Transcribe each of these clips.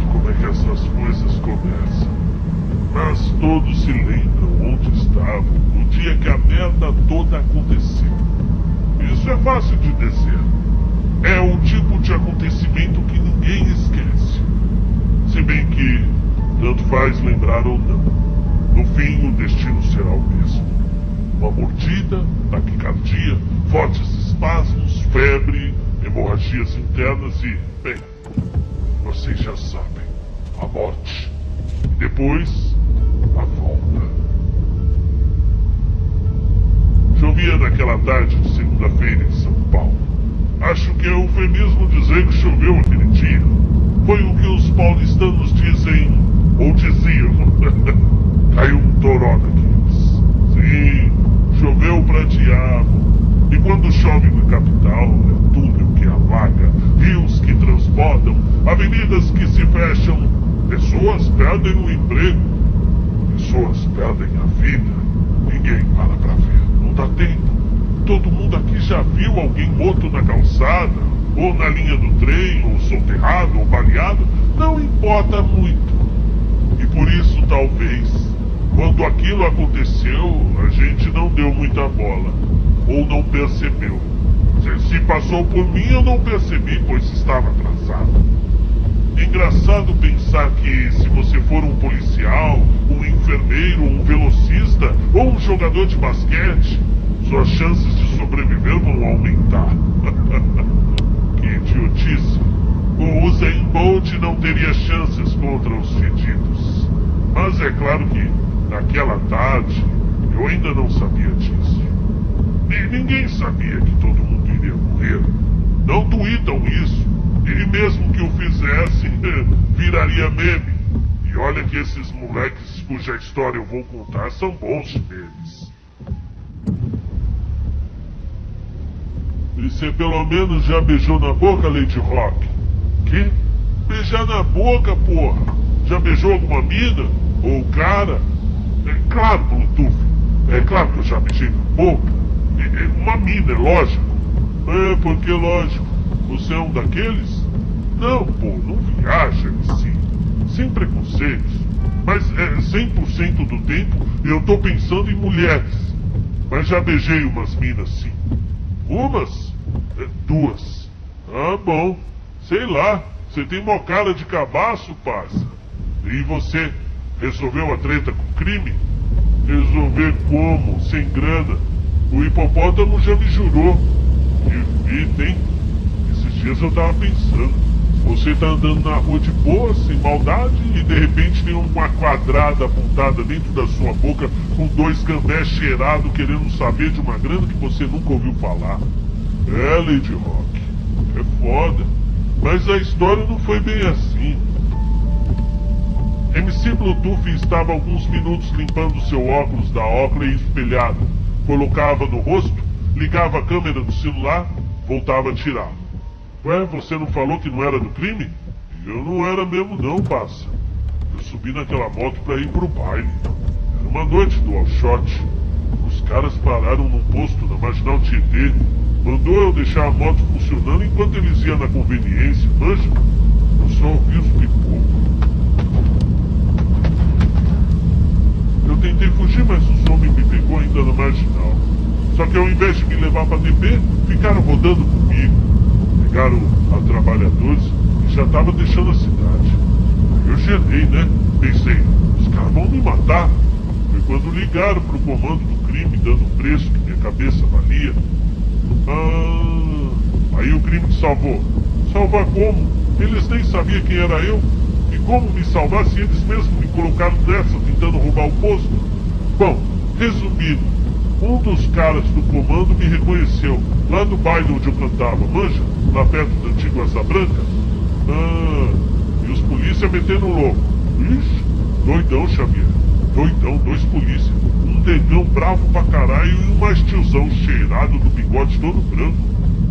muito como é que essas coisas começam. Mas todos se lembram onde estavam no dia que a merda toda aconteceu. Isso é fácil de dizer. É o tipo de acontecimento que ninguém esquece. Se bem que tanto faz lembrar ou não. No fim, o destino será o mesmo. Uma mordida, taquicardia, fortes espasmos, febre, hemorragias internas e, bem, vocês já sabem, a morte. E depois, a volta. Chovia naquela tarde de segunda-feira em São Paulo. Acho que é eufemismo dizer que choveu aquele dia. Foi o que os paulistanos dizem, ou diziam. Caiu um toró daqueles. Sim, choveu pra diabo. E quando chove na capital, é túnel que alaga, rios que transbordam, avenidas que se fecham, pessoas perdem o emprego, pessoas perdem a vida. Ninguém para pra ver, não dá tempo. Todo mundo aqui já viu alguém morto na calçada, ou na linha do trem, ou soterrado, ou baleado. Não importa muito. E por isso, talvez, quando aquilo aconteceu, a gente não deu muita bola. Ou não percebeu. Se passou por mim, eu não percebi, pois estava atrasado. É engraçado pensar que se você for um policial, um enfermeiro, um velocista ou um jogador de basquete, suas chances de sobreviver vão aumentar. Que idiotice. O Usain Bolt não teria chances contra os fedidos. Mas é claro que, naquela tarde, eu ainda não sabia disso. Ninguém sabia que todo mundo iria morrer. Não tweetam isso. E mesmo que o fizessem, viraria meme. E olha que esses moleques cuja história eu vou contar são bons memes. E você pelo menos já beijou na boca, Lady Rock? Que? Beijar na boca, porra? Já beijou alguma mina? Ou cara? É claro, Bluetooth. É claro que eu já beijei na boca. Uma mina, é lógico. É, porque lógico. Você é um daqueles? Não, pô, não viaja assim. Sem preconceitos. Mas 100% do tempo eu tô pensando em mulheres. Mas já beijei umas minas sim. Umas? Duas. Ah, bom. Sei lá. Você tem mó cara de cabaço, parça. E você? Resolveu a treta com crime? Resolver como? Sem grana? O hipopótamo já me jurou. Evita, hein? Esses dias eu tava pensando. Você tá andando na rua de boa, sem maldade, e de repente tem uma quadrada apontada dentro da sua boca com 2 gambés cheirados querendo saber de uma grana que você nunca ouviu falar. É, Lady Rock. É foda. Mas a história não foi bem assim. MC Bluetooth estava alguns minutos limpando seu óculos da Oakley espelhado. Colocava no rosto, ligava a câmera do celular, voltava a tirar. Ué, você não falou que não era do crime? Eu não era mesmo não, parça. Eu subi naquela moto pra ir pro baile. Era uma noite do all shot. Os caras pararam num posto na Marginal Tietê. Mandou eu deixar a moto funcionando enquanto eles iam na conveniência, manja? Eu só ouvi os pipocos. Eu tentei fugir, mas o homem me pegou ainda na Marginal. Só que ao invés de me levar pra DP, ficaram rodando comigo. Pegaram a trabalhadores e já tava deixando a cidade. Eu gelei, né? Pensei, os caras vão me matar. Foi quando ligaram pro comando do crime, dando o preço que minha cabeça valia. Aí o crime te salvou. Salvar como? Eles nem sabiam quem era eu. E como me salvar se eles mesmos me colocaram nessa tentando roubar o posto? Bom, resumindo, um dos caras do comando me reconheceu lá no baile onde eu cantava, manja? Lá perto da antiga Asa Branca. E os polícia metendo louco. Ixi, doidão, Xavier. Doidão, 2 polícia. Um negão bravo pra caralho e um mais tiozão cheirado do bigode todo branco.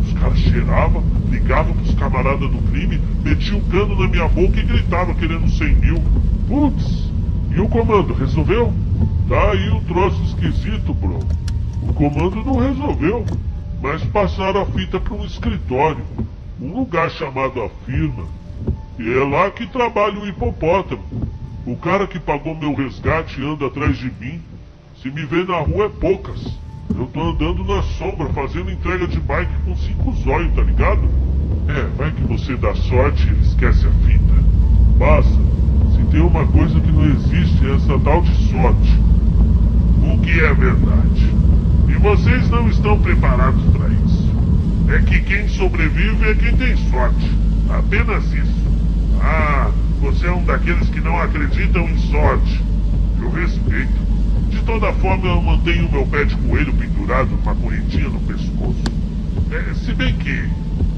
Os caras cheiravam, ligavam pros camaradas do crime, metiam o cano na minha boca e gritavam querendo 100 mil. Putz, e o comando resolveu? Tá aí um troço esquisito, bro. O comando não resolveu, mas passaram a fita para um escritório, um lugar chamado A Firma. E é lá que trabalha o hipopótamo. O cara que pagou meu resgate anda atrás de mim. Se me vê na rua é poucas. Eu tô andando na sombra, fazendo entrega de bike com 5 zóio, tá ligado? Vai que você dá sorte e ele esquece a fita. Basta, se tem uma coisa que não existe é essa tal de sorte. O que é verdade. E vocês não estão preparados para isso. É que quem sobrevive é quem tem sorte. Apenas isso. Você é um daqueles que não acreditam em sorte. Eu respeito. De toda forma, eu mantenho meu pé de coelho pendurado numa correntinha no pescoço. Se bem que...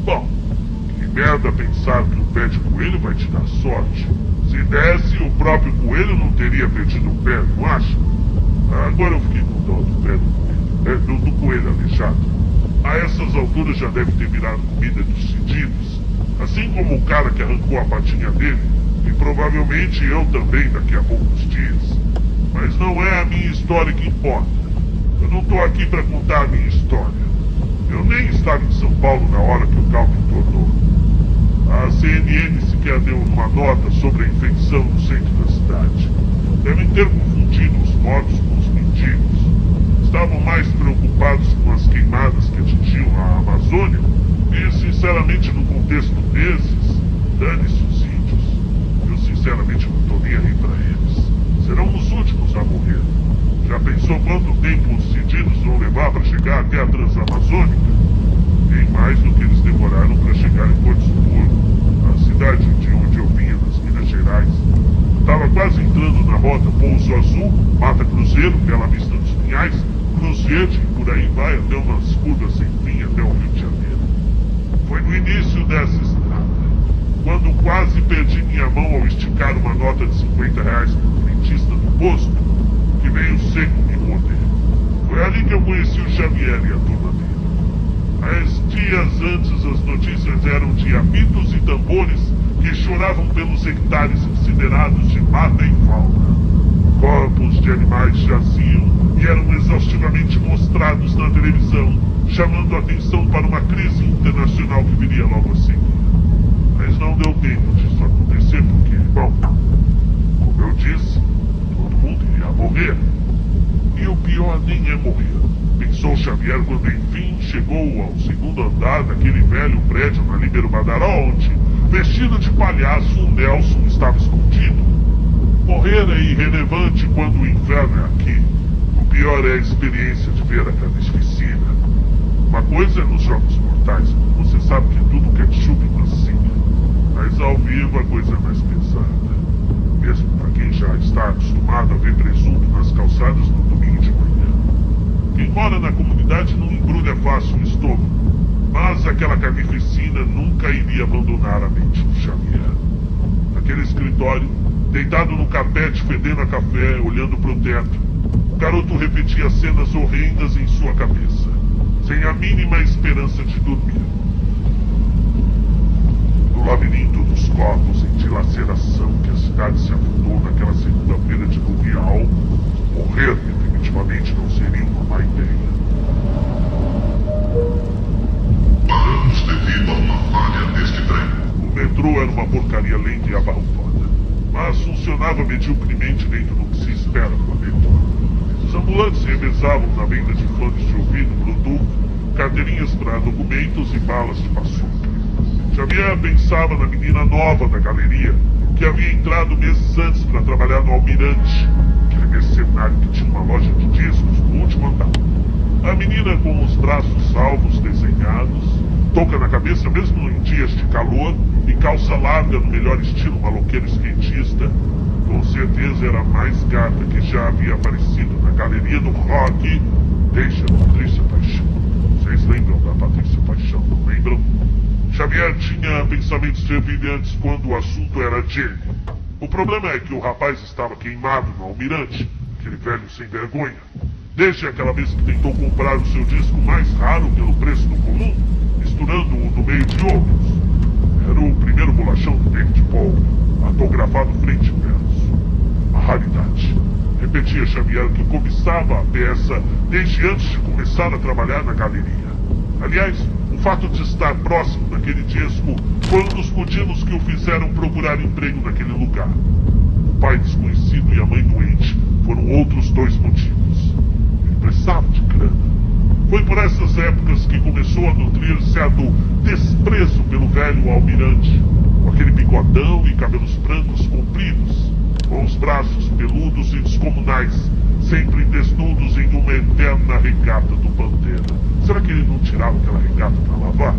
Bom, que merda pensar que o pé de coelho vai te dar sorte. Se desse, o próprio coelho não teria perdido o pé, não acha? Agora eu fiquei com dó do pé do coelho. Do coelho aleijado. A essas alturas já deve ter virado comida dos fedidos. Assim como o cara que arrancou a patinha dele. E provavelmente eu também daqui a poucos dias. Mas não é a minha história que importa. Eu não tô aqui para contar a minha história. Eu nem estava em São Paulo na hora que o Calvin tornou. A CNN sequer deu uma nota sobre a infecção no centro da cidade. Devem ter confundido os mortos com os mendigos. Estavam mais preocupados com as queimadas que atingiam a Amazônia. E, sinceramente, no contexto desses, dane-se os índios. Eu, sinceramente, não tô nem aí pra eles. Serão os últimos a morrer. Já pensou quanto tempo os cedidos vão levar para chegar até a Transamazônica? Bem mais do que eles demoraram para chegar em Porto Seguro, a cidade de onde eu vinha, nas Minas Gerais. Estava quase entrando na rota Pouso Azul, Mata Cruzeiro, Bela Vista dos Pinhais, Cruz Verde e por aí vai até umas curvas sem fim até o Rio de Janeiro. Foi no início dessa estrada, quando quase perdi minha mão ao esticar uma nota de R$50 para o frentista do posto, que veio seco me morder. Foi ali que eu conheci o Xavier e a turma dele. Há dias antes as notícias eram de apitos e tambores que choravam pelos hectares incinerados de mata e fauna. Corpos de animais jaziam e eram exaustivamente mostrados na televisão, chamando a atenção para uma crise internacional que viria logo a seguir. Mas não deu tempo disso acontecer porque, bom, como eu disse, todo mundo iria morrer. E o pior nem é morrer, pensou Xavier quando enfim chegou ao segundo andar daquele velho prédio na Líbero Badaró, onde, vestido de palhaço, o Nelson estava escondido. Morrer é irrelevante quando o inferno é aqui. O pior é a experiência de ver a carnificina. Uma coisa é nos jogos mortais, você sabe que tudo ketchup e massinha. Mas ao vivo a coisa é mais pesada. Mesmo para quem já está acostumado a ver presunto nas calçadas no domingo de manhã. Quem mora na comunidade não embrulha fácil o estômago. Mas aquela carnificina nunca iria abandonar a mente de Xavier. Naquele escritório, deitado no carpete fedendo a café, olhando para o teto, o garoto repetia cenas horrendas em sua cabeça, sem a mínima esperança de dormir. No labirinto dos corpos em dilaceração que a cidade se afundou naquela segunda-feira de Luvial, morrer definitivamente não seria uma má ideia. Paramos devido a uma falha neste trem. O metrô era uma porcaria lenta e abarrofada, mas funcionava mediocremente dentro do que se espera no metrô. Os ambulantes revezavam na venda de fones de ouvido Bluetooth, carteirinhas para documentos e balas de paçoca. Xavier pensava na menina nova da galeria, que havia entrado meses antes para trabalhar no Almirante, aquele mercenário que tinha uma loja de discos no último andar. A menina com os braços salvos desenhados, touca na cabeça mesmo em dias de calor e calça larga no melhor estilo maloqueiro skatista, com certeza era a mais gata que já havia aparecido na galeria do rock desde a Patrícia Paixão. Vocês lembram da Patrícia Paixão, não lembram? Xavier tinha pensamentos fervilhantes quando o assunto era Jenny. O problema é que o rapaz estava queimado no Almirante, aquele velho sem vergonha. Desde aquela vez que tentou comprar o seu disco mais raro pelo preço do comum, misturando-o no meio de outros. Era o primeiro bolachão do David Bowie, autografado frente e verso. Uma raridade. Repetia Xavier que cobiçava a peça desde antes de começar a trabalhar na galeria. Aliás, o fato de estar próximo daquele disco Foi um dos motivos que o fizeram procurar emprego naquele lugar. O pai desconhecido e a mãe doente foram outros dois motivos. Ele precisava de grana. Foi por essas épocas que começou a nutrir certo desprezo pelo velho almirante, com aquele bigodão e cabelos brancos compridos, com os braços peludos e descomunais, sempre desnudos em uma eterna regata do Pantera. Será que ele não tirava aquela regata para lavar?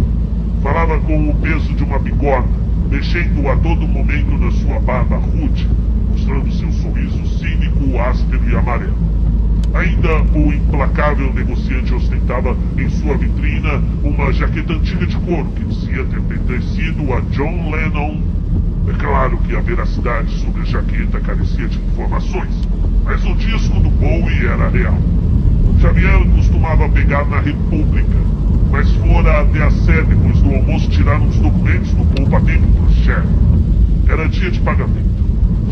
Falava com o peso de uma bigorna, mexendo a todo momento na sua barba rude, mostrando seu sorriso cínico, áspero e amarelo. Ainda o implacável negociante ostentava em sua vitrina uma jaqueta antiga de couro que dizia ter pertencido a John Lennon. É claro que a veracidade sobre a jaqueta carecia de informações, mas o disco do Bowie era real. Xavier costumava pegar na República, mas fora até a sé depois do almoço tirar uns documentos do poupa-tempo para o chefe. Era dia de pagamento.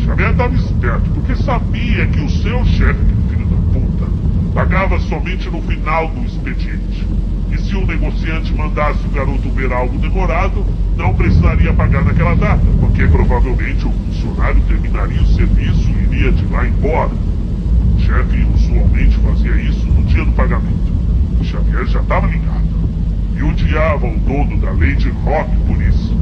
Xavier estava esperto, porque sabia que o seu chefe, filho da puta, pagava somente no final do expediente. E se o negociante mandasse o garoto ver algo demorado, não precisaria pagar naquela data, porque provavelmente o funcionário terminaria o serviço e iria de lá embora. O chefe usualmente fazia isso no dia do pagamento. O Xavier já estava ligado. E odiava o dono da Lady Rock por isso.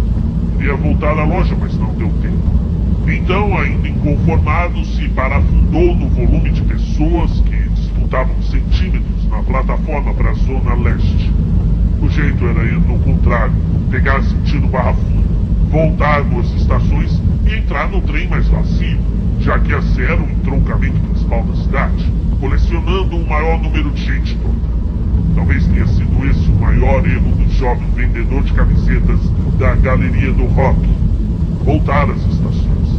Queria voltar à loja, mas não deu tempo. Então, ainda inconformado, se parafundou no volume de pessoas que disputavam centímetros na plataforma para a zona leste. O jeito era ir no contrário, pegar sentido Barra Funda, voltar 2 estações e entrar no trem mais vazio, já que esse era o entroncamento principal da cidade, colecionando o maior número de gente toda. Talvez tenha sido esse o maior erro do jovem vendedor de camisetas da Galeria do Rock. Voltar às estações.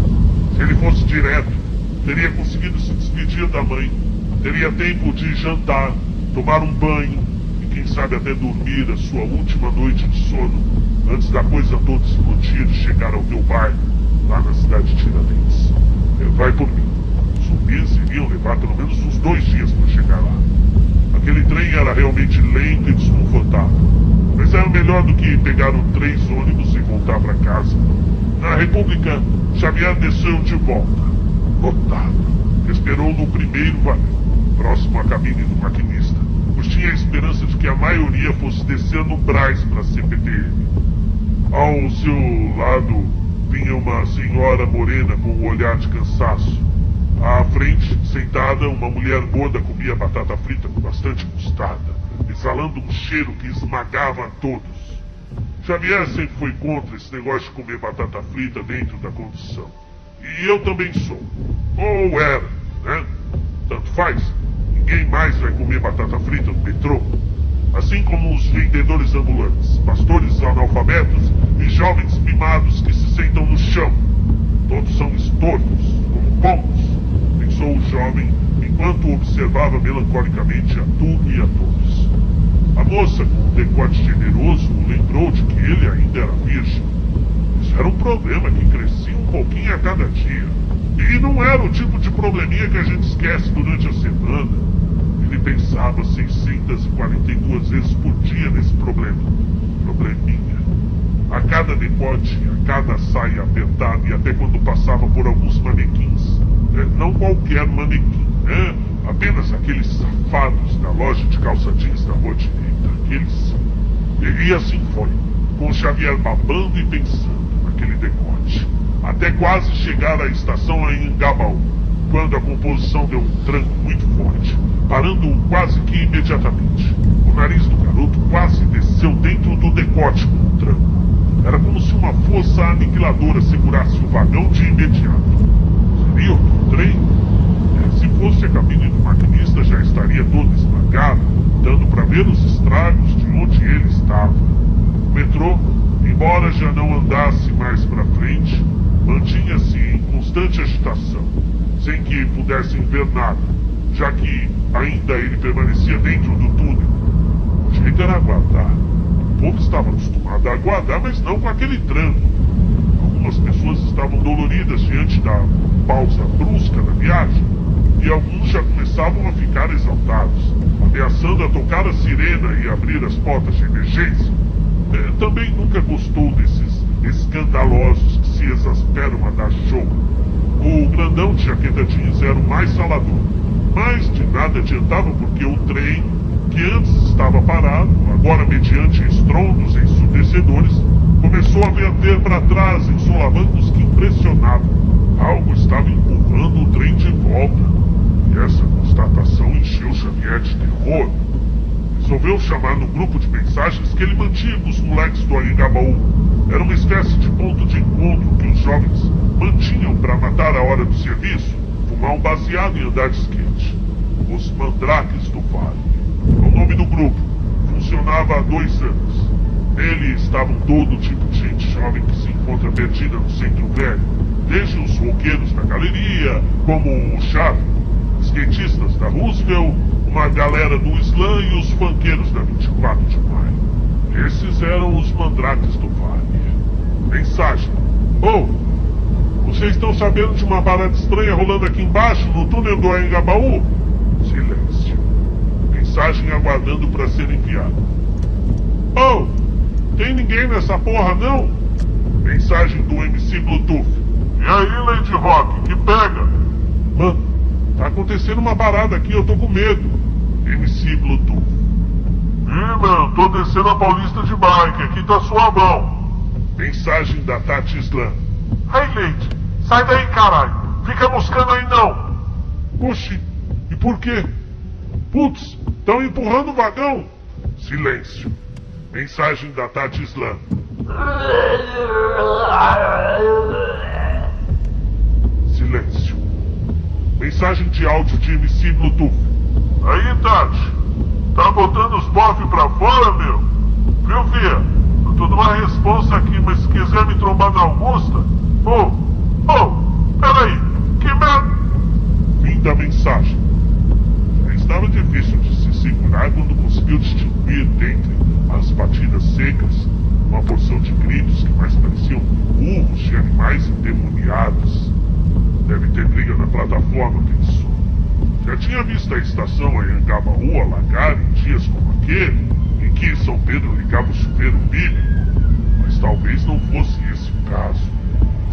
Se ele fosse direto, teria conseguido se despedir da mãe, teria tempo de jantar, tomar um banho e quem sabe até dormir a sua última noite de sono, antes da coisa toda explodir e chegar ao meu bairro, lá na cidade de Tiradentes. Vai por mim. Os zumbis iriam levar pelo menos uns 2 dias para chegar lá. Aquele trem era realmente lento e desconfortável, mas era melhor do que pegar 3 ônibus e voltar para casa. Na República, Xavier desceu de volta, lotado. Esperou no primeiro vagão, próximo à cabine do maquinista, pois tinha a esperança de que a maioria fosse descer no Brás para a CPTM. Ao seu lado vinha uma senhora morena com um olhar de cansaço. À frente, sentada, uma mulher gorda comia batata frita com bastante mostarda, exalando um cheiro que esmagava a todos. Xavier sempre foi contra esse negócio de comer batata frita dentro da condução. E eu também sou. Ou era, né? Tanto faz. Ninguém mais vai comer batata frita no metrô. Assim como os vendedores ambulantes, pastores analfabetos e jovens mimados que se sentam no chão. Todos são estorvos, como pombos, pensou o jovem enquanto observava melancolicamente a tudo e a todos. A moça, com um decote generoso, o lembrou de que ele ainda era virgem. Isso era um problema que crescia um pouquinho a cada dia. E não era o tipo de probleminha que a gente esquece durante a semana. Ele pensava 642 vezes por dia nesse probleminha. A cada decote, a cada saia apertada e até quando passava por alguns manequins. Não qualquer manequim, né? Apenas aqueles safados da loja de calça jeans da rua direita. Aqueles. E assim foi, com Xavier babando e pensando naquele decote. Até quase chegar à estação em Anhangabaú, quando a composição deu um tranco muito forte, parando-o quase que imediatamente. O nariz do garoto quase desceu dentro do decote com um tranco. Era como se uma força aniquiladora segurasse o vagão de imediato. Seria outro trem? Se fosse a cabine do maquinista, já estaria todo esmagado, dando para ver os estragos de onde ele estava. O metrô, embora já não andasse mais para frente, mantinha-se em constante agitação, sem que pudessem ver nada, já que ainda ele permanecia dentro do túnel. O jeito era aguardar. O povo estava acostumado a aguardar, mas não com aquele tranco. Algumas pessoas estavam doloridas diante da pausa brusca da viagem, e alguns já começavam a ficar exaltados, ameaçando a tocar a sirena e abrir as portas de emergência. Também nunca gostou desses escandalosos que se exasperam a dar show. O grandão de jaqueta jeans era o mais falador, mas de nada adiantava porque o trem, que antes estava parado, agora mediante estrondos ensurdecedores, começou a verter para trás em solavancos que impressionavam. Algo estava empurrando o trem de volta, e essa constatação encheu Xavier de terror. Resolveu chamar no grupo de mensagens que ele mantinha com os moleques do Anhangabaú. Era uma espécie de ponto de encontro que os jovens mantinham para matar a hora do serviço, fumar um baseado e andar de skate. Os Mandrakes do Vale é o nome do grupo. Funcionava há 2 anos. Nele estavam todo tipo de gente jovem que se encontra perdida no centro velho, desde os roqueiros da galeria, como o Chave, skatistas da Roosevelt, uma galera do Slam e os funkeiros da 24 de maio. Esses eram os Mandrakes do Vale. Mensagem: Oh, vocês estão sabendo de uma parada estranha rolando aqui embaixo, no túnel do Anhangabaú? Silêncio. Mensagem aguardando para ser enviada. Oh, tem ninguém nessa porra não? Mensagem do MC Bluetooth. E aí, Lady Rock, que pega? Mano, tá acontecendo uma parada aqui, eu tô com medo. MC Bluetooth. Mano, tô descendo a Paulista de bike, aqui tá suavão. Mensagem da Tati Slam. Hey, Lady, sai daí, caralho. Fica buscando aí não. Oxi, e por quê? Putz, tão empurrando o vagão. Silêncio. Mensagem da Tati Slam. Silêncio. Mensagem de áudio de MC Bluetooth. Aí, Tati, tá botando os bofs pra fora, meu? Viu, fia? Eu tô numa responsa aqui, mas se quiser me trombar na Augusta... peraí, que merda... Fim da mensagem. Já estava difícil de se segurar quando conseguiu distinguir dentre as batidas secas uma porção de gritos que mais pareciam urros de animais endemoniados. Deve ter briga na plataforma, pensou. Já tinha visto a estação Anhangabaú alagar em dias como aquele, em que São Pedro ligava o chuveiro bíblico, mas talvez não fosse esse o caso.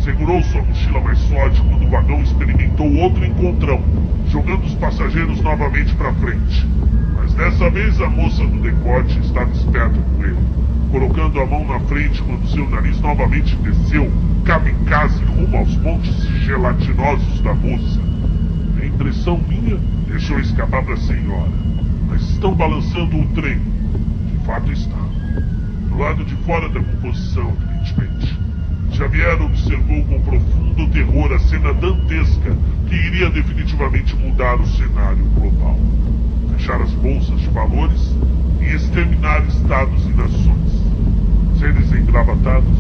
Segurou sua mochila mais forte quando o vagão experimentou outro encontrão, jogando os passageiros novamente para frente. Mas dessa vez a moça do decote estava esperta com ele, colocando a mão na frente quando seu nariz novamente desceu, kamikaze rumo aos montes gelatinosos da moça. A impressão minha deixou escapar para a senhora. Mas estão balançando o trem. De fato está. Do lado de fora da composição, evidentemente. Xavier observou com profundo terror a cena dantesca que iria definitivamente mudar o cenário global. Fechar as bolsas de valores e exterminar estados e nações. Seres engravatados,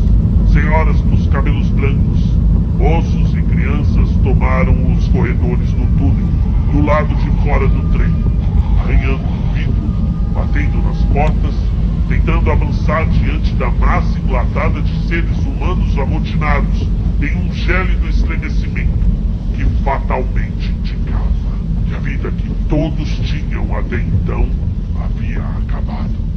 senhoras dos cabelos brancos, moços e crianças tomaram os corredores do túnel, do lado de fora do trem, arranhando o vidro, batendo nas portas, tentando avançar diante da massa enlatada de seres humanos amotinados em um gélido estremecimento que fatalmente indicava que a vida que todos tinham até então havia acabado.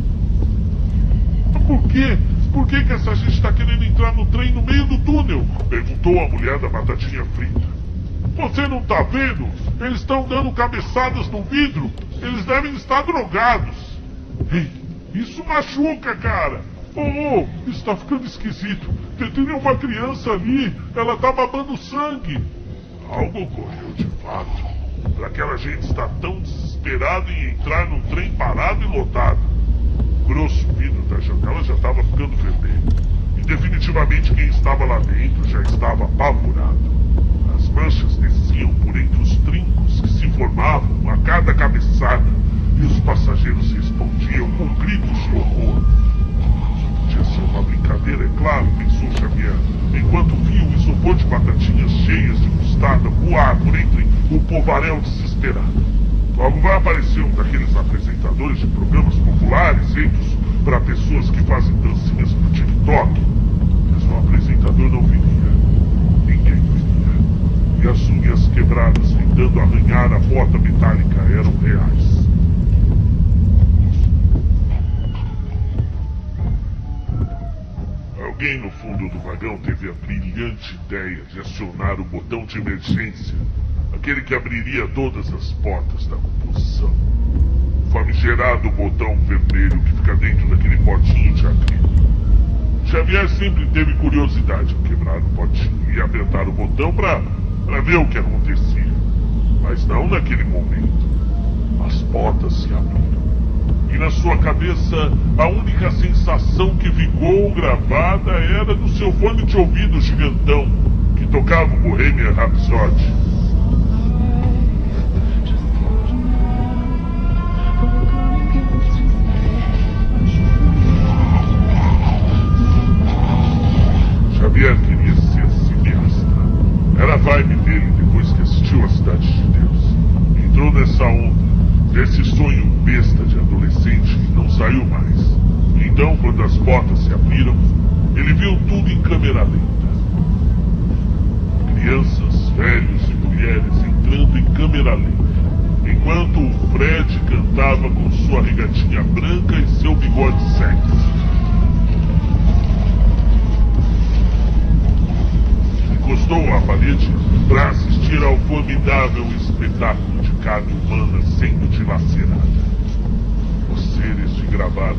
Por quê? Por que essa gente está querendo entrar no trem no meio do túnel? Perguntou a mulher da batatinha frita. Você não tá vendo? Eles estão dando cabeçadas no vidro. Eles devem estar drogados. Ei, isso machuca, cara. Isso tá ficando esquisito. Tem uma criança ali. Ela tá babando sangue. Algo ocorreu de fato. Para aquela gente estar tão desesperada em entrar num trem parado e lotado. O grosso vidro da janela já estava ficando vermelho. E definitivamente quem estava lá dentro já estava apavorado. As manchas desciam por entre os trincos que se formavam a cada cabeçada. E os passageiros respondiam com gritos de horror. Podia ser uma brincadeira, é claro, pensou Xavier, enquanto via o isopor de batatinhas cheias de mostarda voar por entre o povaréu desesperado. Logo vai aparecer um daqueles apresentadores de programas populares feitos para pessoas que fazem dancinhas no TikTok. Mas o apresentador não viria. Ninguém viria. E as unhas quebradas tentando arranhar a porta metálica eram reais. Alguém no fundo do vagão teve a brilhante ideia de acionar o botão de emergência, aquele que abriria todas as portas da composição. O famigerado botão vermelho que fica dentro daquele potinho de acrílico. Xavier sempre teve curiosidade em quebrar o potinho e apertar o botão para ver o que acontecia. Mas não naquele momento. As portas se abriram. E na sua cabeça, a única sensação que ficou gravada era do seu fone de ouvido gigantão, que tocava o Bohemian Rhapsody. Xavier queria ser cineasta. Era a vibe dele depois que assistiu A Cidade de Deus. Entrou nessa onda, desse sonho besta de adolescente e não saiu mais. Então, quando as portas se abriram, ele viu tudo em câmera lenta. Crianças, velhos e mulheres entrando em câmera lenta, enquanto o Fred cantava com sua regatinha branca e seu bigode sexy. Encostou à parede para assistir ao formidável espetáculo de carne humana sendo dilacerada. Os seres de gravata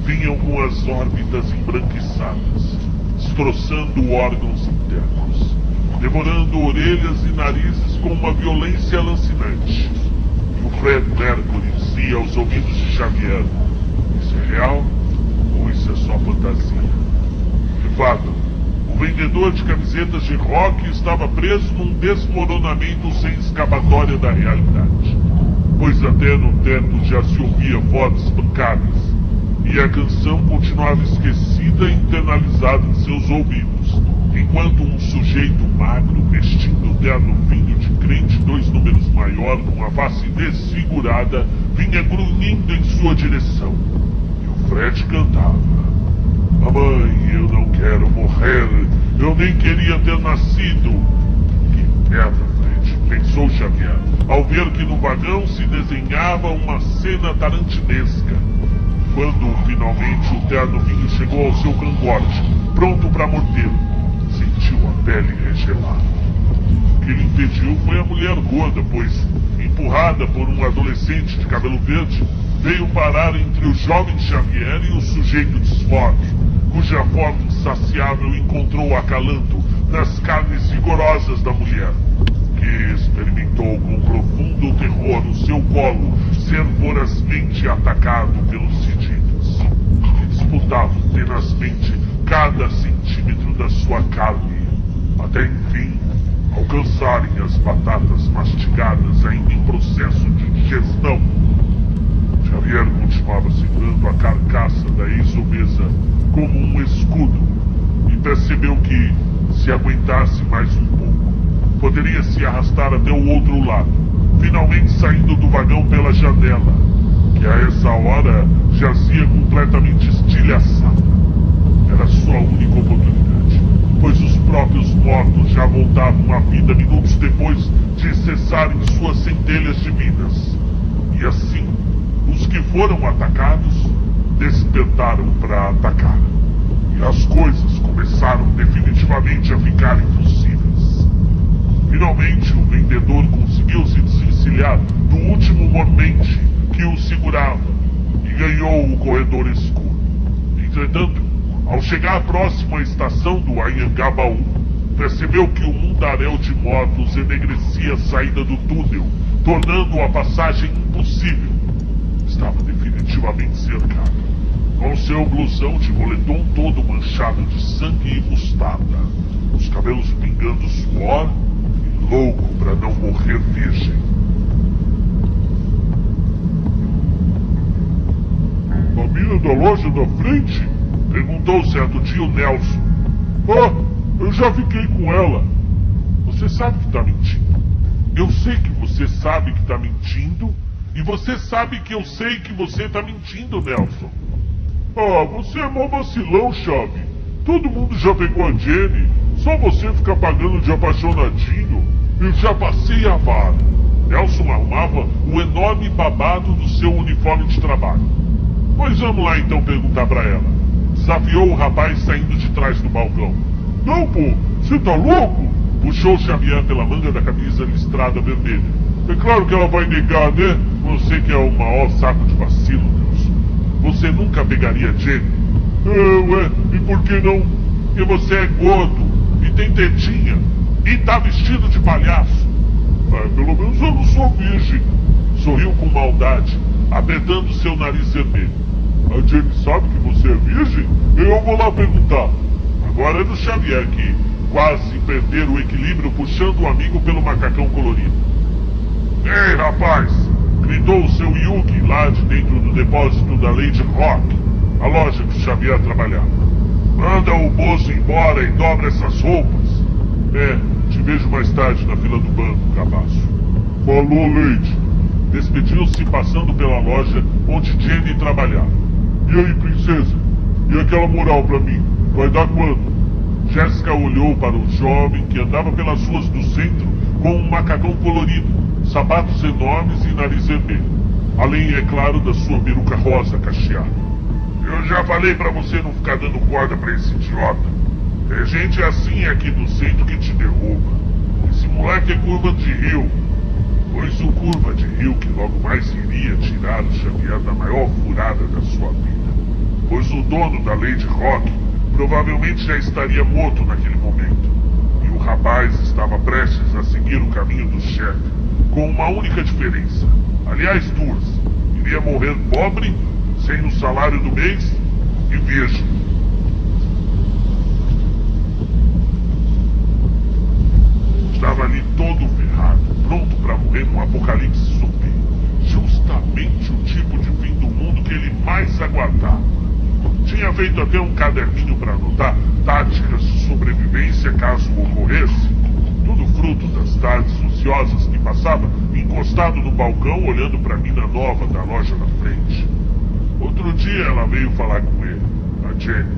vinham com as órbitas embranquiçadas, destroçando órgãos internos, devorando orelhas e narizes com uma violência lancinante. E o Fred Mercury dizia aos ouvidos de Xavier: isso é real ou isso é só fantasia? De fato, o vendedor de camisetas de rock estava preso num desmoronamento sem escapatória da realidade, pois até no teto já se ouvia vozes pancadas, e a canção continuava esquecida e internalizada em seus ouvidos, enquanto um sujeito magro, vestindo terno vinho de crente 2 números maior, com a face desfigurada, vinha grunhindo em sua direção. E o Fred cantava: mamãe, eu não quero morrer, eu nem queria ter nascido. Que merda, Fred, pensou Xavier, ao ver que no vagão se desenhava uma cena tarantinesca. Quando finalmente o terno vinho chegou ao seu cangote, pronto para mordê-lo, sentiu a pele regelar. O que lhe impediu foi a mulher gorda, pois, empurrada por um adolescente de cabelo verde, veio parar entre o jovem Xavier e o sujeito disforme, cuja fome insaciável encontrou acalanto nas carnes vigorosas da mulher, que experimentou com profundo terror o seu colo ser vorazmente atacado pelos sedidos, que disputavam tenazmente cada centímetro da sua carne, até enfim alcançarem as batatas mastigadas ainda em processo de digestão. Xavier continuava segurando a carcaça da ex-obesa como um escudo e percebeu que, se aguentasse mais um pouco, poderia se arrastar até o outro lado, finalmente saindo do vagão pela janela, que a essa hora jazia completamente estilhaçada. Era sua única oportunidade, pois os próprios mortos já voltavam à vida minutos depois de cessarem suas centelhas divinas. E assim, os que foram atacados despertaram para atacar. E as coisas começaram definitivamente a ficar impossíveis. Finalmente, o vendedor conseguiu se desvencilhar do último mormente que o segurava e ganhou o corredor escuro. Entretanto, ao chegar próximo à estação do Anhangabaú, percebeu que o mundaréu de mortos enegrecia a saída do túnel, tornando a passagem impossível. Estava definitivamente cercado, com seu blusão de moletom todo manchado de sangue e mostarda, os cabelos pingando suor e louco para não morrer virgem. A mina da loja da frente? Perguntou certo dia o Nelson. Ah, eu já fiquei com ela. Você sabe que tá mentindo. Eu sei que você sabe que tá mentindo. E você sabe que eu sei que você tá mentindo, Nelson. Ah, você é mó vacilão, Chave. Todo mundo já pegou a Jenny. Só você fica pagando de apaixonadinho. Eu já passei a vara. Nelson arrumava o enorme babado do seu uniforme de trabalho. Pois vamos lá então perguntar pra ela. desafiou o rapaz saindo de trás do balcão. Não, pô, você tá louco? Puxou Xavier pela manga da camisa listrada vermelha. É claro que ela vai negar, né? Você que é o maior saco de vacilo, Deus. Você nunca pegaria Jenny. Ué, e por que não? Porque você é gordo, e tem tetinha, e tá vestido de palhaço. Pelo menos eu não sou virgem. Sorriu com maldade, apertando seu nariz vermelho. A Jenny sabe que você é virgem? Eu vou lá perguntar. Agora é do Xavier, que quase perder o equilíbrio puxando o amigo pelo macacão colorido. Ei, rapaz! Gritou o seu Yugi lá de dentro do depósito da Lady Rock, a loja que o Xavier trabalhava. Manda o moço embora e dobra essas roupas. Te vejo mais tarde na fila do banco, cabaço. Falou, Lady. Despediu-se passando pela loja onde Jenny trabalhava. E aí, princesa? E aquela moral pra mim? Vai dar quando? Jéssica olhou para o jovem que andava pelas ruas do centro com um macacão colorido, sapatos enormes e nariz vermelho. Além, é claro, da sua peruca rosa cacheada. Eu já falei pra você não ficar dando corda pra esse idiota. É gente assim aqui do centro que te derruba. Esse moleque é curva de rio. Pois o curva de rio que logo mais iria tirar o Xavier da maior furada da sua vida. Pois o dono da Lady Rock provavelmente já estaria morto naquele momento. E o rapaz estava prestes a seguir o caminho do chefe, com uma única diferença. Aliás, duas. Iria morrer pobre, sem o salário do mês e virgem. Estava ali todo ferrado, pronto para morrer num apocalipse zumbi. Justamente o tipo de fim do mundo que ele mais aguardava. Tinha feito até um caderninho para anotar táticas de sobrevivência caso ocorresse. Tudo fruto das tardes ociosas que passava encostado no balcão olhando para a mina nova da loja na frente. Outro dia ela veio falar com ele, a Jenny.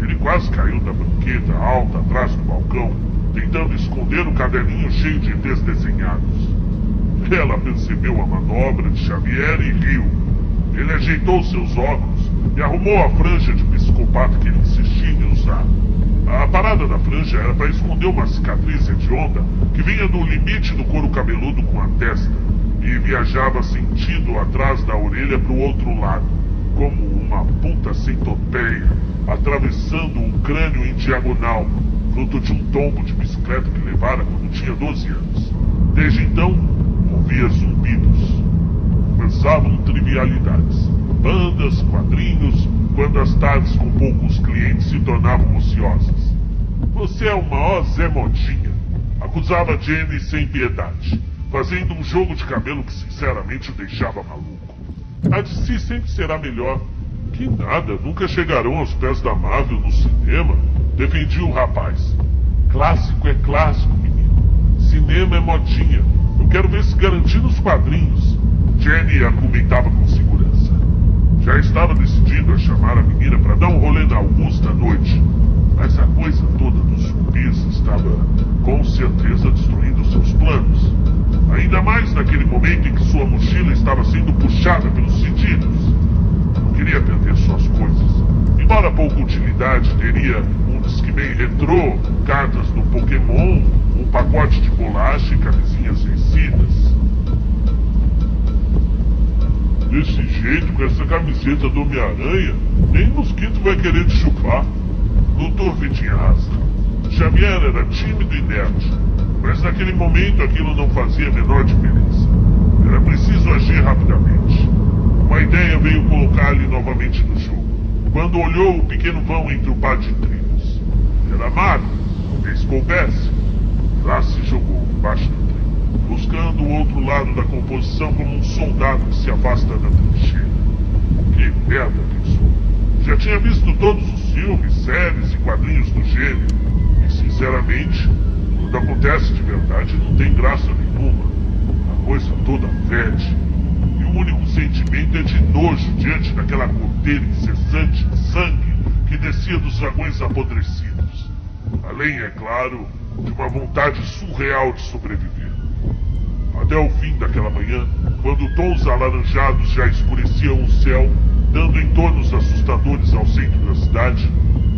Ele quase caiu da banqueta alta atrás do balcão, tentando esconder o caderninho cheio de desdesenhados. Ela percebeu a manobra de Xavier e riu. Ele ajeitou seus óculos e arrumou a franja de psicopata que ele insistia em usar. A parada da franja era para esconder uma cicatriz hedionda que vinha do limite do couro cabeludo com a testa e viajava sentido atrás da orelha para o outro lado, como uma puta centopeia, atravessando o crânio em diagonal, fruto de um tombo de bicicleta que levara quando tinha 12 anos. Desde então, ouvia zumbidos. Pensavam trivialidades. Bandas, quadrinhos, quando as tardes com poucos clientes se tornavam ociosas. Você é o maior Zé Modinha, acusava Jenny sem piedade, fazendo um jogo de cabelo que sinceramente o deixava maluco. A de si sempre será melhor. Que nada, nunca chegarão aos pés da Marvel no cinema, defendia o rapaz. Clássico é clássico, menino. Cinema é modinha. Eu quero ver se garantir nos quadrinhos. Jenny argumentava com segurança. Já estava decidido a chamar a menina para dar um rolê na Augusta à noite. Mas a coisa toda dos zumbis estava, com certeza, destruindo seus planos. Ainda mais naquele momento em que sua mochila estava sendo puxada pelos sentidos. Não queria perder suas coisas. Embora pouca utilidade, teria um Discman retrô, cartas do Pokémon, um pacote de bolacha e camisinhas vencidas. Desse jeito, com essa camiseta do Homem-Aranha, nem mosquito vai querer te chupar. Luthorf tinha razão. Xavier era tímido e inerte, mas naquele momento aquilo não fazia a menor diferença. Era preciso agir rapidamente. Uma ideia veio colocar-lhe novamente no jogo, quando olhou o pequeno vão entre o par de trilhos. Era magro, talvez coubesse. Lá se jogou embaixo do trem, buscando o outro lado da composição como um soldado que se afasta da trincheira. Que merda, pensou. Já tinha visto todos os filmes, séries e quadrinhos do gênero. E, sinceramente, quando acontece de verdade, não tem graça nenhuma. A coisa toda fede. E o único sentimento é de nojo diante daquela goteira incessante de sangue que descia dos vagões apodrecidos. Além, é claro, de uma vontade surreal de sobreviver. Até o fim daquela manhã, quando tons alaranjados já escureciam o céu, dando entornos assustadores ao centro da cidade,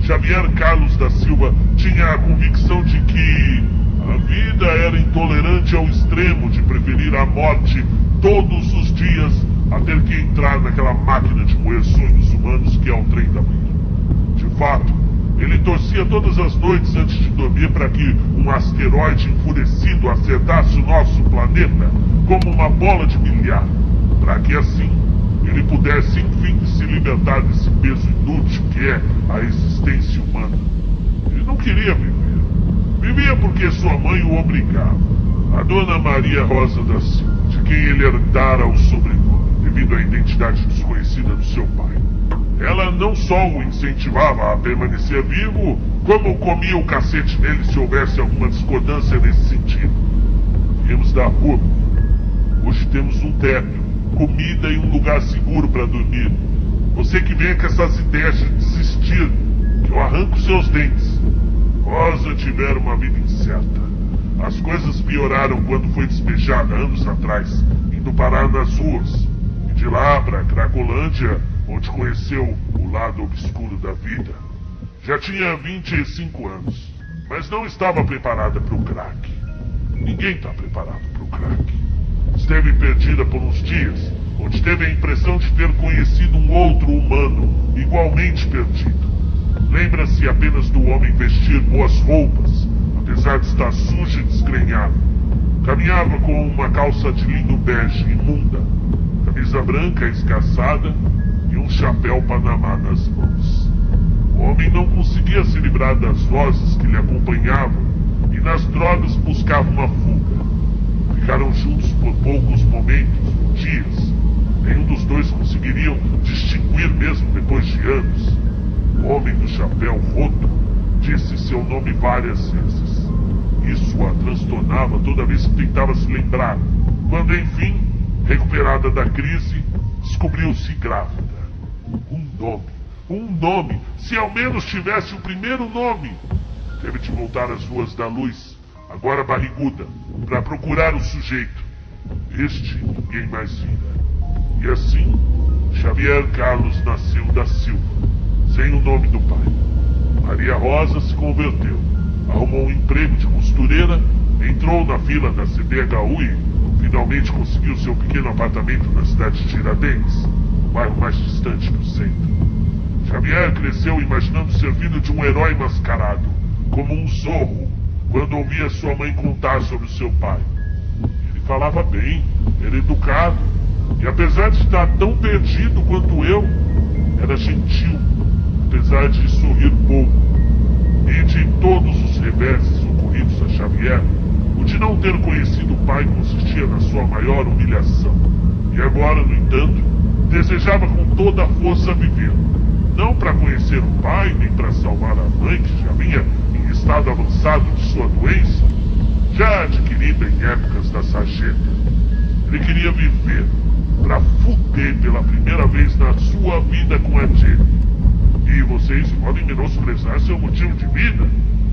Xavier Carlos da Silva tinha a convicção de que a vida era intolerante ao extremo de preferir a morte todos os dias a ter que entrar naquela máquina de moer sonhos humanos que é o trem da vida. De fato, ele torcia todas as noites antes de dormir para que um asteroide enfurecido acertasse o nosso planeta como uma bola de bilhar, para que assim ele pudesse enfim se libertar desse peso inútil que é a existência humana. Ele não queria viver. Vivia porque sua mãe o obrigava. A dona Maria Rosa da Silva, de quem ele herdara o sobrenome, devido à identidade desconhecida do seu pai. Ela não só o incentivava a permanecer vivo, como comia o cacete nele se houvesse alguma discordância nesse sentido. Viemos da rua. Hoje temos um teto, comida e um lugar seguro para dormir. Você que vem com essas ideias de desistir, que eu arranco seus dentes. Rosa tivera uma vida incerta. As coisas pioraram quando foi despejada anos atrás, indo parar nas ruas. E de lá para Cracolândia, onde conheceu o lado obscuro da vida. Já tinha 25 anos, mas não estava preparada para o crack. Ninguém está preparado para o crack. Esteve perdida por uns dias, onde teve a impressão de ter conhecido um outro humano, igualmente perdido. Lembra-se apenas do homem vestir boas roupas, apesar de estar sujo e desgrenhado. Caminhava com uma calça de linho bege imunda, camisa branca escassada e um chapéu panamá nas mãos. O homem não conseguia se livrar das vozes que lhe acompanhavam e nas drogas buscava uma fuga. Ficaram juntos por poucos momentos, dias. Nenhum dos dois conseguiriam distinguir mesmo depois de anos. O homem do chapéu roto disse seu nome várias vezes. Isso a transtornava toda vez que tentava se lembrar, quando enfim, recuperada da crise, descobriu-se grávida. Um nome, se ao menos tivesse o primeiro nome. Teve de voltar às ruas da luz, agora barriguda, para procurar o sujeito. Este ninguém mais vira. E assim, Xavier Carlos nasceu da Silva, sem o nome do pai. Maria Rosa se converteu, arrumou um emprego de costureira, entrou na fila da CDHU e finalmente conseguiu seu pequeno apartamento na cidade de Tiradentes, o bairro mais distante do centro. Xavier cresceu imaginando ser filho de um herói mascarado, como um zorro, quando ouvia sua mãe contar sobre o seu pai. Ele falava bem, era educado, e apesar de estar tão perdido quanto eu, era gentil, apesar de sorrir pouco. E de todos os reveses ocorridos a Xavier, o de não ter conhecido o pai consistia na sua maior humilhação. E agora, no entanto, desejava com toda a força viver. Não para conhecer o pai, nem para salvar a mãe, que já vinha em estado avançado de sua doença, já adquirida em épocas da sarjeta. Ele queria viver, para fuder pela primeira vez na sua vida com a Jenny. E vocês podem menosprezar seu motivo de vida,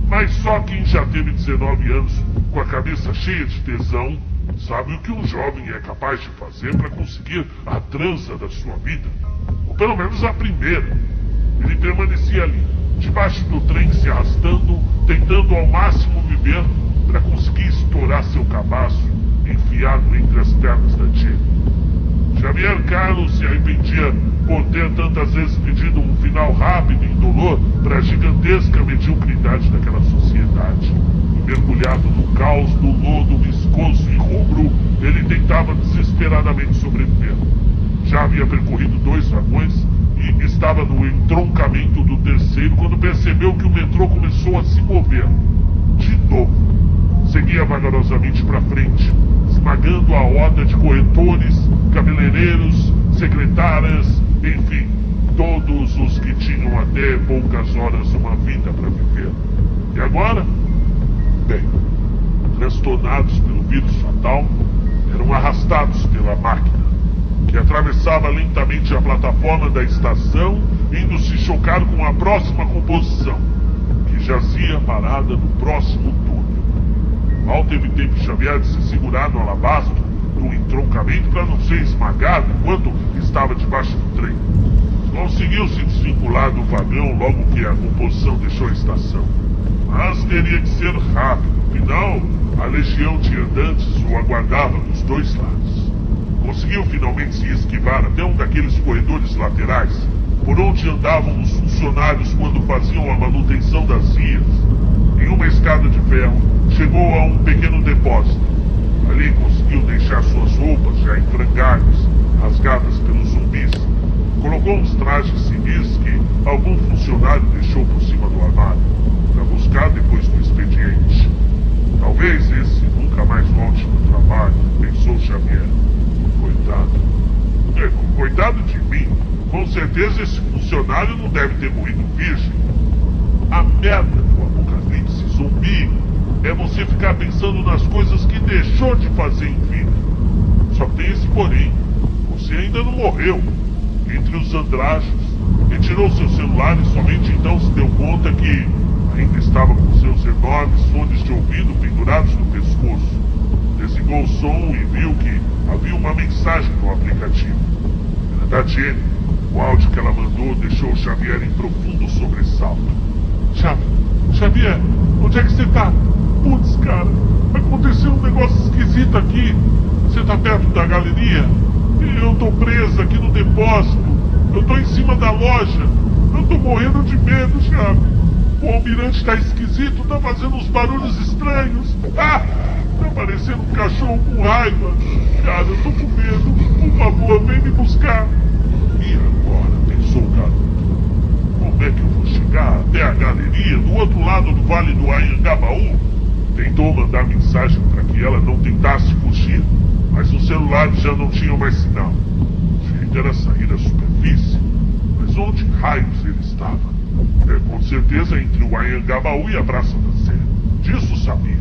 mas só quem já teve 19 anos com a cabeça cheia de tesão sabe o que um jovem é capaz de fazer para conseguir a transa da sua vida. Ou pelo menos a primeira. Ele permanecia ali, debaixo do trem, se arrastando, tentando ao máximo viver para conseguir estourar seu cabaço enfiado entre as pernas da Jenny. Xavier Carlos se arrependia por ter tantas vezes pedido um final rápido e indolor para a gigantesca mediocridade daquela sociedade. E mergulhado no caos do lodo viscoso e rubro, ele tentava desesperadamente sobreviver. Já havia percorrido 2 vagões e estava no entroncamento do terceiro quando percebeu que o metrô começou a se mover. De novo. Seguia vagarosamente para frente, esmagando a horda de corretores, cabeleireiros, secretárias, enfim, todos os que tinham até poucas horas uma vida para viver. E agora? Bem, transtornados pelo vírus fatal, eram arrastados pela máquina, que atravessava lentamente a plataforma da estação, indo se chocar com a próxima composição, que jazia parada no próximo túnel. Mal teve tempo Xavier de se segurar no alabastro do entroncamento para não ser esmagado enquanto estava debaixo do trem. Conseguiu se desvincular do vagão logo que a composição deixou a estação. Mas teria que ser rápido, afinal, a legião de andantes o aguardava dos dois lados. Conseguiu finalmente se esquivar até um daqueles corredores laterais, por onde andavam os funcionários quando faziam a manutenção das vias. Em uma escada de ferro, chegou a um pequeno depósito. Ali conseguiu deixar suas roupas já em frangalhos, rasgadas pelos zumbis. Colocou uns trajes civis que algum funcionário deixou por cima do armário, para buscar depois do expediente. Talvez esse nunca mais volte no trabalho, pensou Xavier. Coitado. Coitado de mim. Com certeza esse funcionário não deve ter morrido virgem. A merda do apocalipse zumbi é você ficar pensando nas coisas que deixou de fazer em vida. Só tem esse porém. Você ainda não morreu. Entre os andrajos, retirou seu celular e somente então se deu conta que ainda estava com seus enormes fones de ouvido pendurados no pescoço. Desligou o som e viu que havia uma mensagem no aplicativo. Era da Jenny. O áudio que ela mandou deixou Xavier em profundo sobressalto. Xavier, onde é que você tá? Putz, cara, aconteceu um negócio esquisito aqui. Você tá perto da galeria? Eu tô presa aqui no depósito. Eu tô em cima da loja. Eu tô morrendo de medo, Chave. O almirante tá esquisito, tá fazendo uns barulhos estranhos. Tá parecendo um cachorro com raiva. Cara, eu tô com medo. Por favor, vem me buscar. E agora, pensou o garoto. Como é que eu vou chegar até a galeria do outro lado do Vale do Anhangabaú? Tentou mandar mensagem para que ela não tentasse fugir, mas os celulares já não tinham mais sinal. O jeito era sair à superfície. Mas onde raios ele estava? Com certeza entre o Anhangabaú e a Praça da Sé. Disso sabia.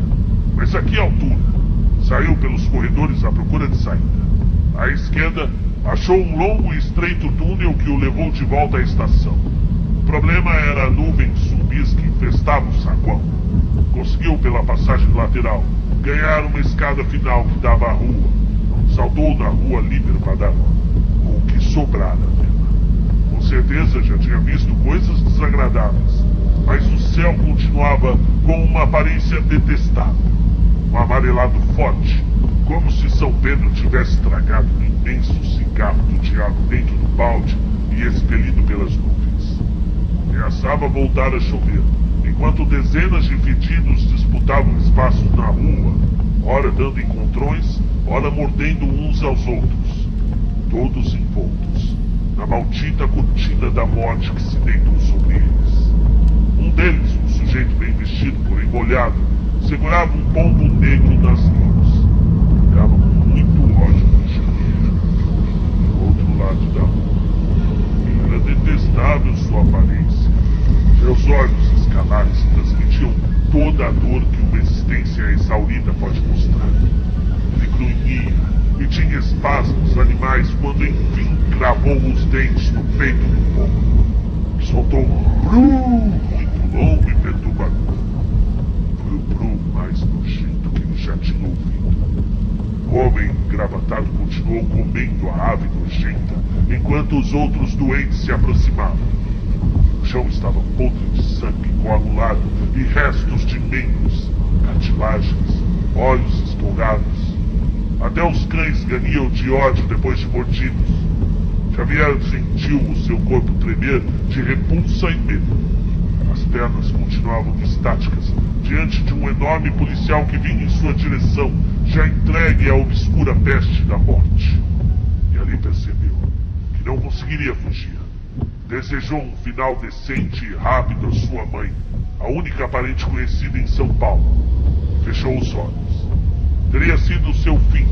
Mas a que altura? Saiu pelos corredores à procura de saída. À esquerda, achou um longo e estreito túnel que o levou de volta à estação. O problema era a nuvem de zumbis que infestava o saguão. Conseguiu, pela passagem lateral, ganhar uma escada final que dava à rua. Saltou na rua Líbero Badaró, ou o que sobrara dela. Com certeza já tinha visto coisas desagradáveis, mas o céu continuava com uma aparência detestável. Um amarelado forte, como se São Pedro tivesse tragado um imenso cigarro do diabo dentro do balde e expelido pelas nuvens. Ameaçava voltar a chover, enquanto dezenas de fedidos disputavam espaços na rua, ora dando encontrões, ora mordendo uns aos outros, todos envoltos na maldita cortina da morte que se deitou sobre eles. Um deles, um sujeito bem vestido, porém molhado, segurava um pombo negro nas mãos. Olhava com muito ódio para Xavier. Do outro lado da rua, era detestável sua aparência. Seus olhos escalares transmitiam toda a dor que uma existência exaurida pode mostrar. Ele grunhia e tinha espasmos animais quando enfim cravou os dentes no peito do pombo. Soltou um brum muito longo e perturbador. Foi o brum mais nojento que ele já tinha ouvido. O homem engravatado continuou comendo a ave nojenta enquanto os outros doentes se aproximavam. O chão estava podre de sangue coagulado e restos de membros, cartilagens, olhos estourados. Até os cães ganiam de ódio depois de mordidos. Xavier sentiu o seu corpo tremer de repulsa e medo. As pernas continuavam estáticas diante de um enorme policial que vinha em sua direção, já entregue à obscura peste da morte. E ali percebeu que não conseguiria fugir. Desejou um final decente e rápido à sua mãe, a única parente conhecida em São Paulo. Fechou os olhos. Teria sido o seu fim,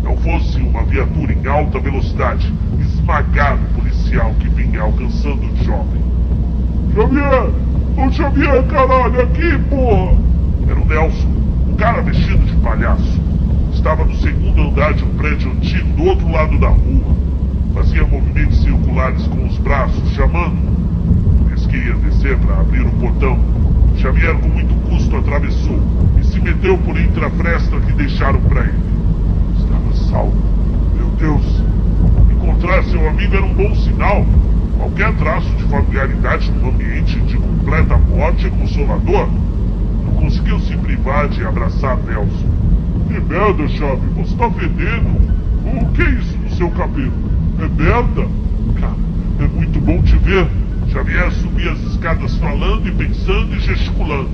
não fosse uma viatura em alta velocidade esmagar o policial que vinha alcançando o jovem. Xavier! Ô Xavier, caralho, aqui, porra! Era o Nelson, um cara vestido de palhaço. Estava no segundo andar de um prédio antigo do outro lado da rua. Fazia movimentos circulares com os braços, chamando. Eis que ia descer para abrir o portão. Xavier, com muito custo, atravessou e se meteu por entre a fresta que deixaram para ele. Estava salvo. Meu Deus! Encontrar seu amigo era um bom sinal. Qualquer traço de familiaridade num ambiente de completa morte é consolador. Não conseguiu se privar de abraçar Nelson. Que merda, Chave, você tá fedendo. O que é isso no seu cabelo? É merda? Cara, é muito bom te ver. Xavier subia as escadas falando e pensando e gesticulando.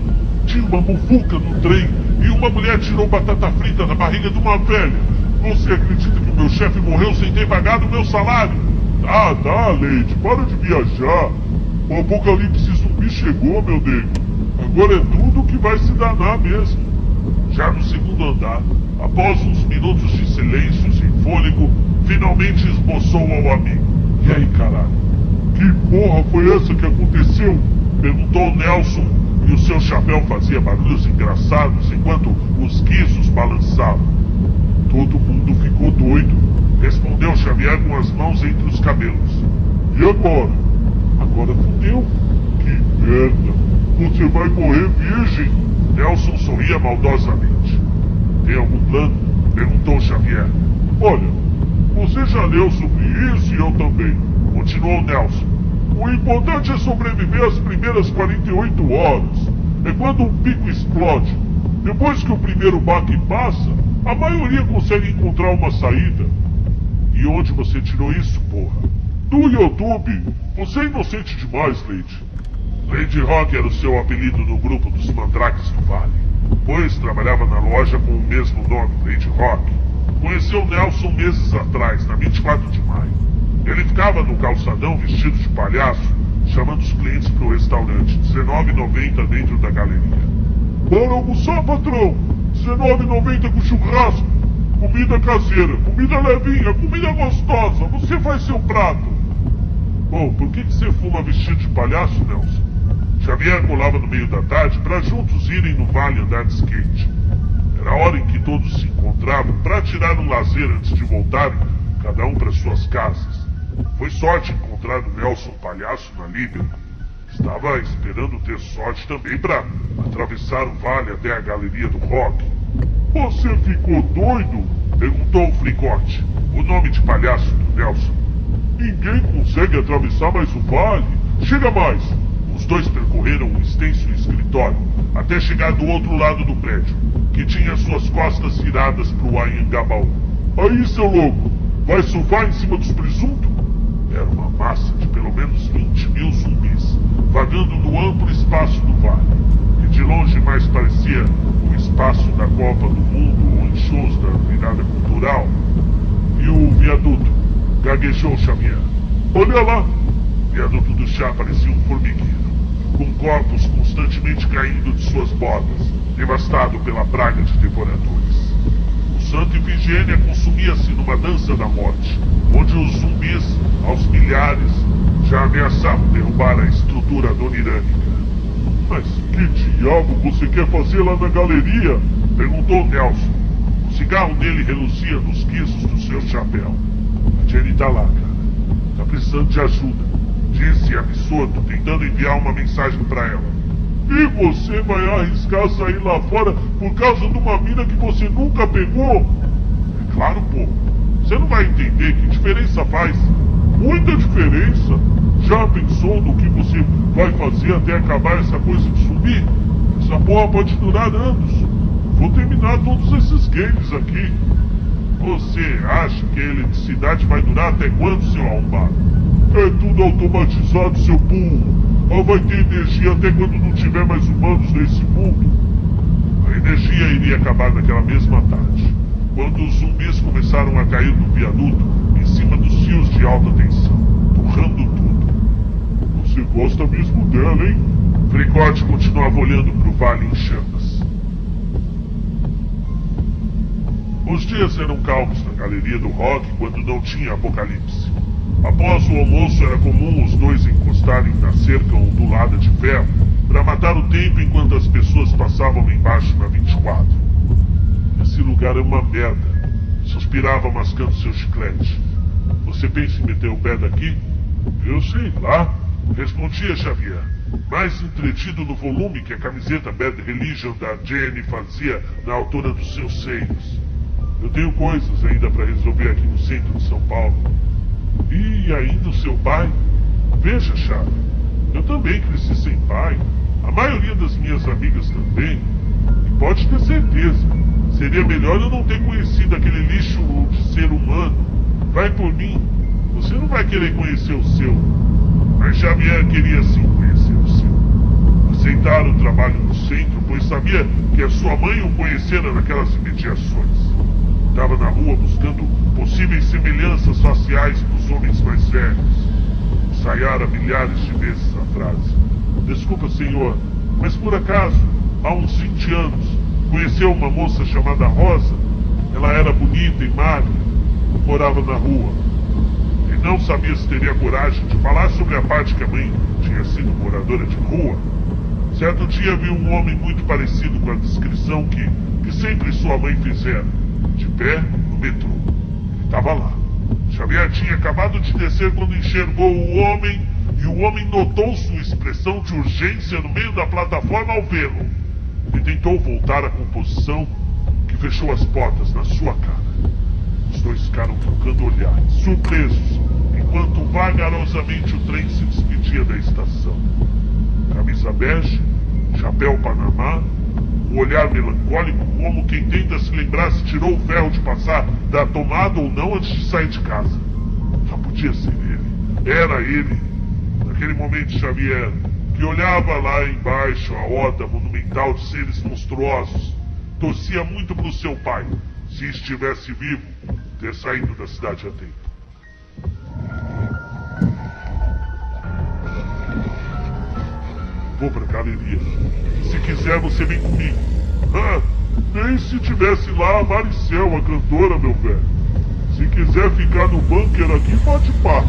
Tinha uma muvuca no trem e uma mulher tirou batata frita da barriga de uma velha. Você acredita que o meu chefe morreu sem ter pagado o meu salário? Tá, Lady, para de viajar. O apocalipse zumbi chegou, meu nego. Agora é tudo que vai se danar mesmo. Já no segundo andar, após uns minutos de silêncio sem fôlego, finalmente esboçou ao amigo. E aí, caralho? Que porra foi essa que aconteceu? Perguntou Nelson, e o seu chapéu fazia barulhos engraçados enquanto os guizos balançavam. Todo mundo ficou doido, respondeu Xavier com as mãos entre os cabelos. E agora? Agora fudeu. Que merda. Você vai morrer virgem. Nelson sorria maldosamente. Tem algum plano? Perguntou Xavier. Olha, você já leu sobre isso e eu também. Continuou Nelson. O importante é sobreviver às primeiras 48 horas. É quando um pico explode. Depois que o primeiro baque passa, a maioria consegue encontrar uma saída. E onde você tirou isso, porra? Do YouTube. Você é inocente demais, Lady. Lady Rock era o seu apelido no grupo dos Mandrakes do Vale, pois trabalhava na loja com o mesmo nome, Lady Rock. Conheceu Nelson meses atrás, na 24 de maio. Ele ficava no calçadão vestido de palhaço, chamando os clientes para o restaurante, R$19,90 dentro da galeria. Bora almoçar, patrão! R$19,90 com churrasco! Comida caseira, comida levinha, comida gostosa! Você faz seu prato! Bom, por que você fuma vestido de palhaço, Nelson? Xavier colava no meio da tarde para juntos irem no vale andar de skate. Era a hora em que todos se encontravam para tirar um lazer antes de voltarem, cada um para suas casas. Foi sorte encontrar o Nelson Palhaço na Líbia. Estava esperando ter sorte também para atravessar o vale até a galeria do rock. Você ficou doido? Perguntou o Fricote, o nome de palhaço do Nelson. Ninguém consegue atravessar mais o vale. Chega mais! Os dois percorreram um extenso escritório, até chegar do outro lado do prédio, que tinha suas costas viradas para o Anhangabaú. Aí, seu louco, vai surfar em cima dos presuntos? Era uma massa de pelo menos 20 mil zumbis, vagando no amplo espaço do vale, que de longe mais parecia o espaço da Copa do Mundo ou em shows da virada cultural. E o viaduto? Gaguejou Xavier. Olha lá! O viaduto do chá parecia um formigueiro, com corpos constantemente caindo de suas bordas, devastado pela praga de devoradores. O Santa Ifigênia consumia-se numa dança da morte, onde os zumbis, aos milhares, já ameaçavam derrubar a estrutura donirânica. Mas que diabo você quer fazer lá na galeria? Perguntou Nelson. O cigarro dele reluzia nos guizos do seu chapéu. A Jenny tá lá, cara. Tá precisando de ajuda. Disse absurdo, tentando enviar uma mensagem para ela. E você vai arriscar sair lá fora por causa de uma mina que você nunca pegou? É claro, pô. Você não vai entender que diferença faz. Muita diferença. Já pensou no que você vai fazer até acabar essa coisa de subir? Essa porra pode durar anos. Vou terminar todos esses games aqui. Você acha que a eletricidade vai durar até quando, seu arrombado? É tudo automatizado, seu burro. Ela vai ter energia até quando não tiver mais humanos nesse mundo. A energia iria acabar naquela mesma tarde, quando os zumbis começaram a cair no viaduto em cima dos fios de alta tensão, torrando tudo. Você gosta mesmo dela, hein? Fricote continuava olhando para o vale em chamas. Os dias eram calmos na galeria do rock quando não tinha apocalipse. Após o almoço era comum os dois encostarem na cerca ondulada de ferro para matar o tempo enquanto as pessoas passavam lá embaixo na 24. Esse lugar é uma merda, suspirava mascando seu chiclete. Você pensa em meter o pé daqui? Eu sei lá, respondia Xavier, mais entretido no volume que a camiseta Bad Religion da Jenny fazia na altura dos seus seios. Eu tenho coisas ainda para resolver aqui no centro de São Paulo. E ainda o seu pai? Veja, Chave, eu também cresci sem pai. A maioria das minhas amigas também. E pode ter certeza, seria melhor eu não ter conhecido aquele lixo de ser humano. Vai por mim, você não vai querer conhecer o seu. Mas Xavier queria sim conhecer o seu. Aceitaram o trabalho no centro, pois sabia que a sua mãe o conhecera naquelas imediações. Estava na rua buscando possíveis semelhanças faciais dos homens mais velhos. Ensaiara milhares de vezes a frase: desculpa, senhor, mas por acaso, há uns 20 anos, conheceu uma moça chamada Rosa? Ela era bonita e magra, morava na rua. E não sabia se teria coragem de falar sobre a parte que a mãe tinha sido moradora de rua. Certo dia viu um homem muito parecido com a descrição que sempre sua mãe fizera, de pé no metrô. Ele estava lá. Xavier tinha acabado de descer quando enxergou o homem, e o homem notou sua expressão de urgência no meio da plataforma ao vê-lo. Ele tentou voltar à composição, que fechou as portas na sua cara. Os dois ficaram trocando olhares, surpresos, enquanto vagarosamente o trem se despedia da estação. Camisa bege, chapéu panamá, um olhar melancólico, como quem tenta se lembrar se tirou o ferro de passar da tomada ou não antes de sair de casa. Só podia ser ele. Era ele. Naquele momento, Xavier, que olhava lá embaixo a horda monumental de seres monstruosos, torcia muito para o seu pai, se estivesse vivo, ter saído da cidade a tempo. Vou pra galeria. Se quiser, você vem comigo. Ah, nem se tivesse lá a Maricel, a cantora, meu velho. Se quiser ficar no bunker aqui, pode pá.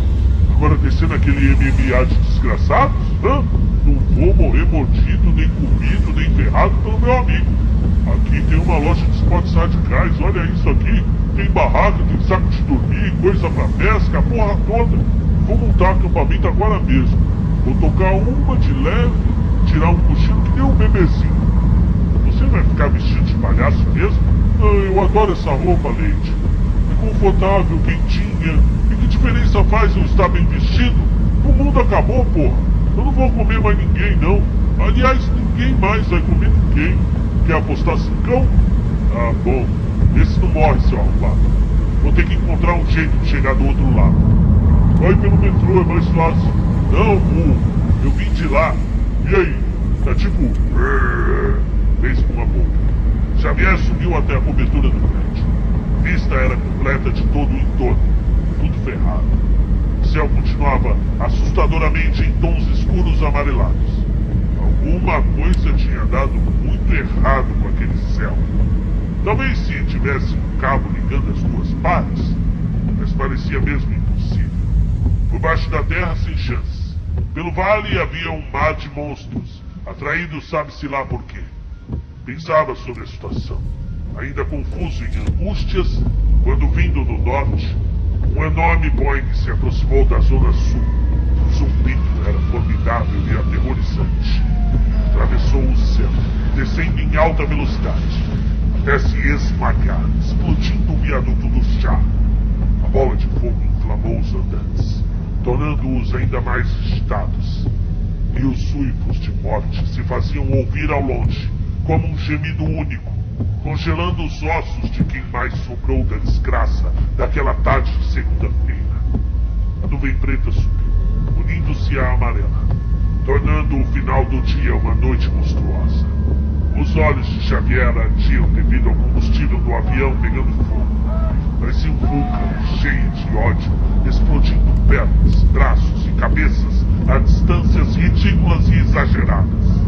Agora descer naquele MMA de desgraçados? Ah, não vou morrer mordido, nem comido, nem ferrado pelo meu amigo. Aqui tem uma loja de esportes radicais, olha isso aqui. Tem barraca, tem saco de dormir, coisa pra pesca, a porra toda. Vou montar acampamento agora mesmo. Vou tocar uma de leve, tirar um cochilo que nem um bebezinho. Você vai ficar vestido de palhaço mesmo? Ah, eu adoro essa roupa, Leite. É confortável, quentinha. E que diferença faz eu estar bem vestido? O mundo acabou, porra. Eu não vou comer mais ninguém, não. Aliás, ninguém mais vai comer ninguém. Quer apostar 5? Ah, bom. Esse não morre, seu arrombado. Vou ter que encontrar um jeito de chegar do outro lado. Vai pelo metrô, é mais fácil. Não, burro. Eu vim de lá. E aí? Tá tipo... fez com uma boca. Xavier subiu até a cobertura do prédio. Vista era completa de todo o entorno. Tudo ferrado. O céu continuava assustadoramente em tons escuros amarelados. Alguma coisa tinha dado muito errado com aquele céu. Talvez se tivesse um cabo ligando as duas partes, mas parecia mesmo impossível. Por baixo da terra, sem chance. Pelo vale havia um mar de monstros, atraídos sabe-se lá por quê. Pensava sobre a situação, ainda confuso em angústias, quando vindo do norte, um enorme Boeing se aproximou da zona sul. O zumbido era formidável e aterrorizante. Atravessou o céu, descendo em alta velocidade, até se esmagar, explodindo o viaduto do chá. A bola de fogo inflamou os andantes, tornando-os ainda mais agitados. E os uivos de morte se faziam ouvir ao longe, como um gemido único, congelando os ossos de quem mais sobrou da desgraça daquela tarde de segunda-feira. A nuvem preta subiu, unindo-se à amarela, tornando o final do dia uma noite monstruosa. Os olhos de Xavier ardiam devido ao combustível do avião pegando fogo. Parecia um vulcão cheio de ódio, explodindo pernas, braços e cabeças a distâncias ridículas e exageradas.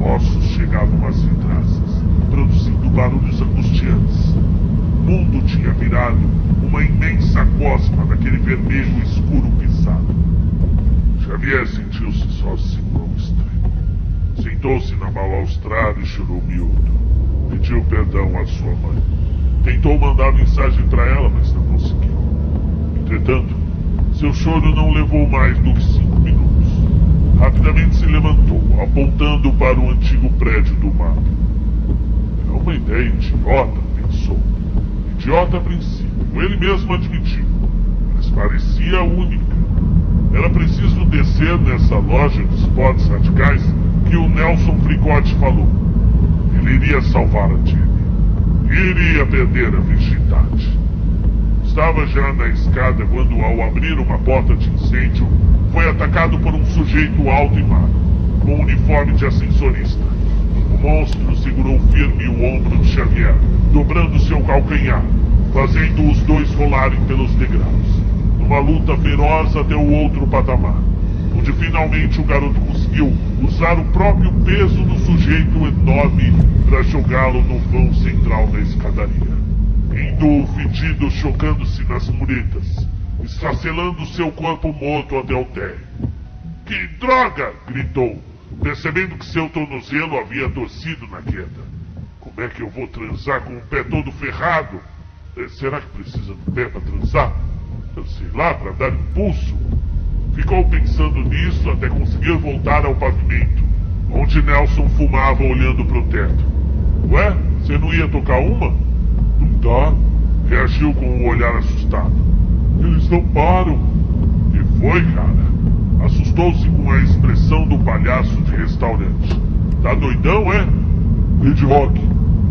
Ossos chegavam às vidraças, produzindo barulhos angustiantes. O mundo tinha virado uma imensa gosma daquele vermelho escuro pisado. Xavier sentiu-se sozinho ao extremo. Sentou-se na balaustrada e chorou miúdo. Pediu perdão à sua mãe. Tentou mandar mensagem para ela, mas não conseguiu. Entretanto, seu choro não levou mais do que 5 minutos. Rapidamente se levantou, apontando para o antigo prédio do mapa. É uma ideia idiota, pensou. Idiota a princípio, ele mesmo admitiu. Mas parecia única. Era preciso descer nessa loja de spots radicais que o Nelson Fricote falou. Ele iria salvar a Jenny. Iria perder a virgindade. Estava já na escada quando, ao abrir uma porta de incêndio, foi atacado por um sujeito alto e magro, com uniforme de ascensorista. O monstro segurou firme o ombro de Xavier, dobrando seu calcanhar, fazendo os dois rolarem pelos degraus, numa luta feroz até o outro patamar, onde finalmente o garoto conseguiu usar o próprio peso do sujeito enorme para jogá-lo no vão central da escadaria, indo fedido chocando-se nas muretas, esfacelando seu corpo morto até o térreo. Que droga! Gritou, percebendo que seu tornozelo havia torcido na queda. Como é que eu vou transar com o pé todo ferrado? Será que precisa do pé para transar? Eu sei lá, para dar impulso. Ficou pensando nisso até conseguir voltar ao pavimento, onde Nelson fumava olhando para o teto. Ué, você não ia tocar uma? Não dá. Reagiu com um olhar assustado. Eles não param. E foi, cara. Assustou-se com a expressão do palhaço de restaurante. Tá doidão, é? Lady Rock,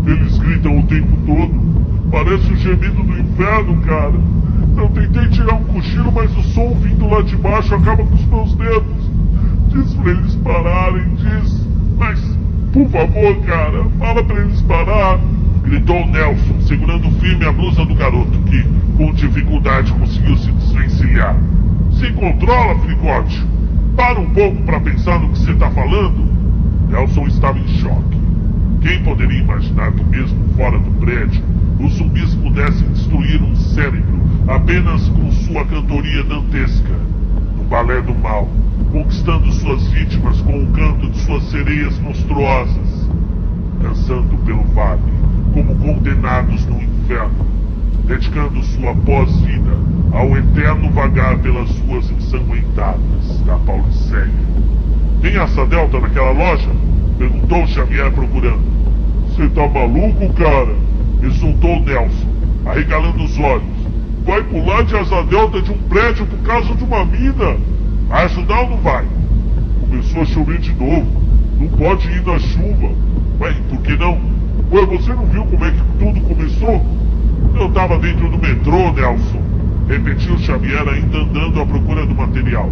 eles gritam o tempo todo. Parece o gemido do inferno, cara. Eu tentei tirar um cochilo, mas o som vindo lá de baixo acaba com os meus dedos. Diz pra eles pararem, diz. Mas, por favor, cara, fala pra eles parar. Gritou Nelson, segurando firme a blusa do garoto, que, com dificuldade, conseguiu se desvencilhar. Se controla, Fricote. Para um pouco para pensar no que você tá falando. Nelson estava em choque. Quem poderia imaginar que mesmo fora do prédio, os zumbis pudessem destruir um cérebro apenas com sua cantoria dantesca, no balé do mal, conquistando suas vítimas com o canto de suas sereias monstruosas, dançando pelo vale, como condenados no inferno, dedicando sua pós-vida ao eterno vagar pelas ruas ensanguentadas da Paulicéia. Tem essa delta naquela loja? Perguntou Xavier procurando. Você tá maluco, cara? Exultou Nelson, arregalando os olhos. Vai pular de asa delta de um prédio por causa de uma mina? Vai ajudar ou não vai? Começou a chover de novo. Não pode ir na chuva. Ué, por que não? Ué, você não viu como é que tudo começou? Eu tava dentro do metrô, Nelson. Repetiu Xavier, ainda andando à procura do material.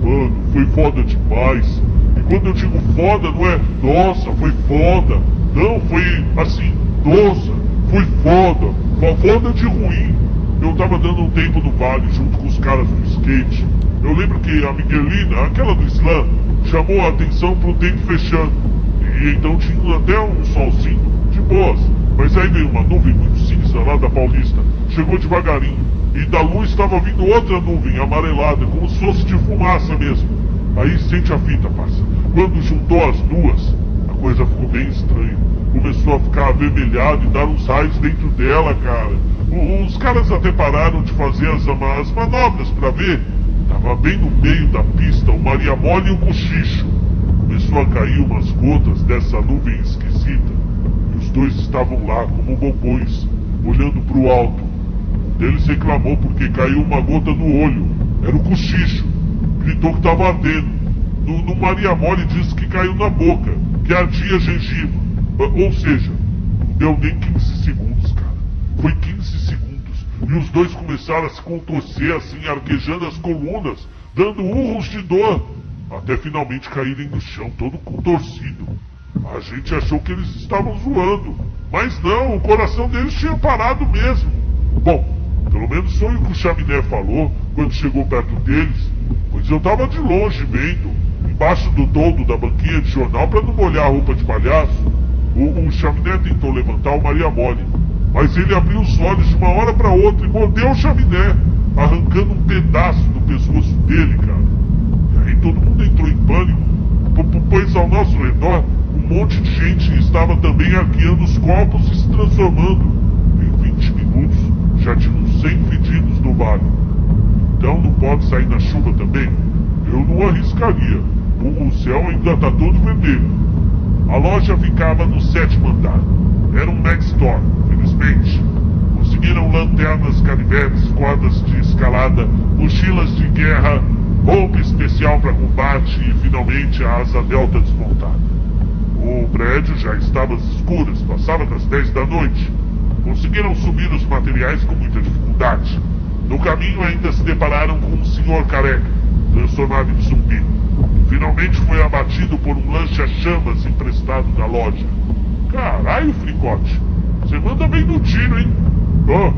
Mano, foi foda demais. E quando eu digo foda, não é nossa, foi foda. Não, foi assim, nossa, foi foda. Uma foda de ruim. Eu tava dando um tempo no vale junto com os caras do skate. Eu lembro que a Miguelina, aquela do slam, chamou a atenção pro tempo fechando. E então tinha até um solzinho, de boas. Mas aí veio uma nuvem muito cinza lá da Paulista. Chegou devagarinho. E da luz estava vindo outra nuvem amarelada, como se fosse de fumaça mesmo. Aí sente a fita, parça. Quando juntou as duas, a coisa ficou bem estranha. Começou a ficar avermelhado e dar uns raios dentro dela, cara. Os caras até pararam de fazer as manobras pra ver. Tava bem no meio da pista o Maria Mole e o Cochicho. Começou a cair umas gotas dessa nuvem esquisita. E os dois estavam lá, como bobões, olhando pro alto. Um deles reclamou porque caiu uma gota no olho. Era o Cochicho. Gritou que tava ardendo. No Maria Mole disse que caiu na boca, que ardia a gengiva. Ou seja, não deu nem 15 segundos, cara. Foi 15 segundos. E os dois começaram a se contorcer assim, arquejando as colunas, dando urros de dor, até finalmente caírem no chão, todo contorcido. A gente achou que eles estavam zoando. Mas não, o coração deles tinha parado mesmo. Bom, pelo menos foi o que o Chaminé falou quando chegou perto deles. Pois eu tava de longe vendo, embaixo do toldo da banquinha de jornal para não molhar a roupa de palhaço. O Chaminé tentou levantar o Maria Mole, mas ele abriu os olhos de uma hora para outra e mordeu o Chaminé, arrancando um pedaço do pescoço dele, cara. E aí todo mundo entrou em pânico, pois ao nosso redor um monte de gente estava também arqueando os corpos e se transformando. Em 20 minutos já tinham 100 fedidos no vale. Então não pode sair na chuva também? Eu não arriscaria. O céu ainda está todo vermelho. A loja ficava no 7º andar. Era um Mac Store, felizmente. Conseguiram lanternas canivetes, cordas de escalada, mochilas de guerra, roupa especial para combate e finalmente a asa delta desmontada. O prédio já estava às escuras, passava das 10 da noite. Conseguiram subir os materiais com muita dificuldade. No caminho ainda se depararam com um senhor careca, transformado em zumbi. Finalmente foi abatido por um lança-chamas emprestado da loja. Caralho, Fricote, você manda bem no tiro, hein? Ah,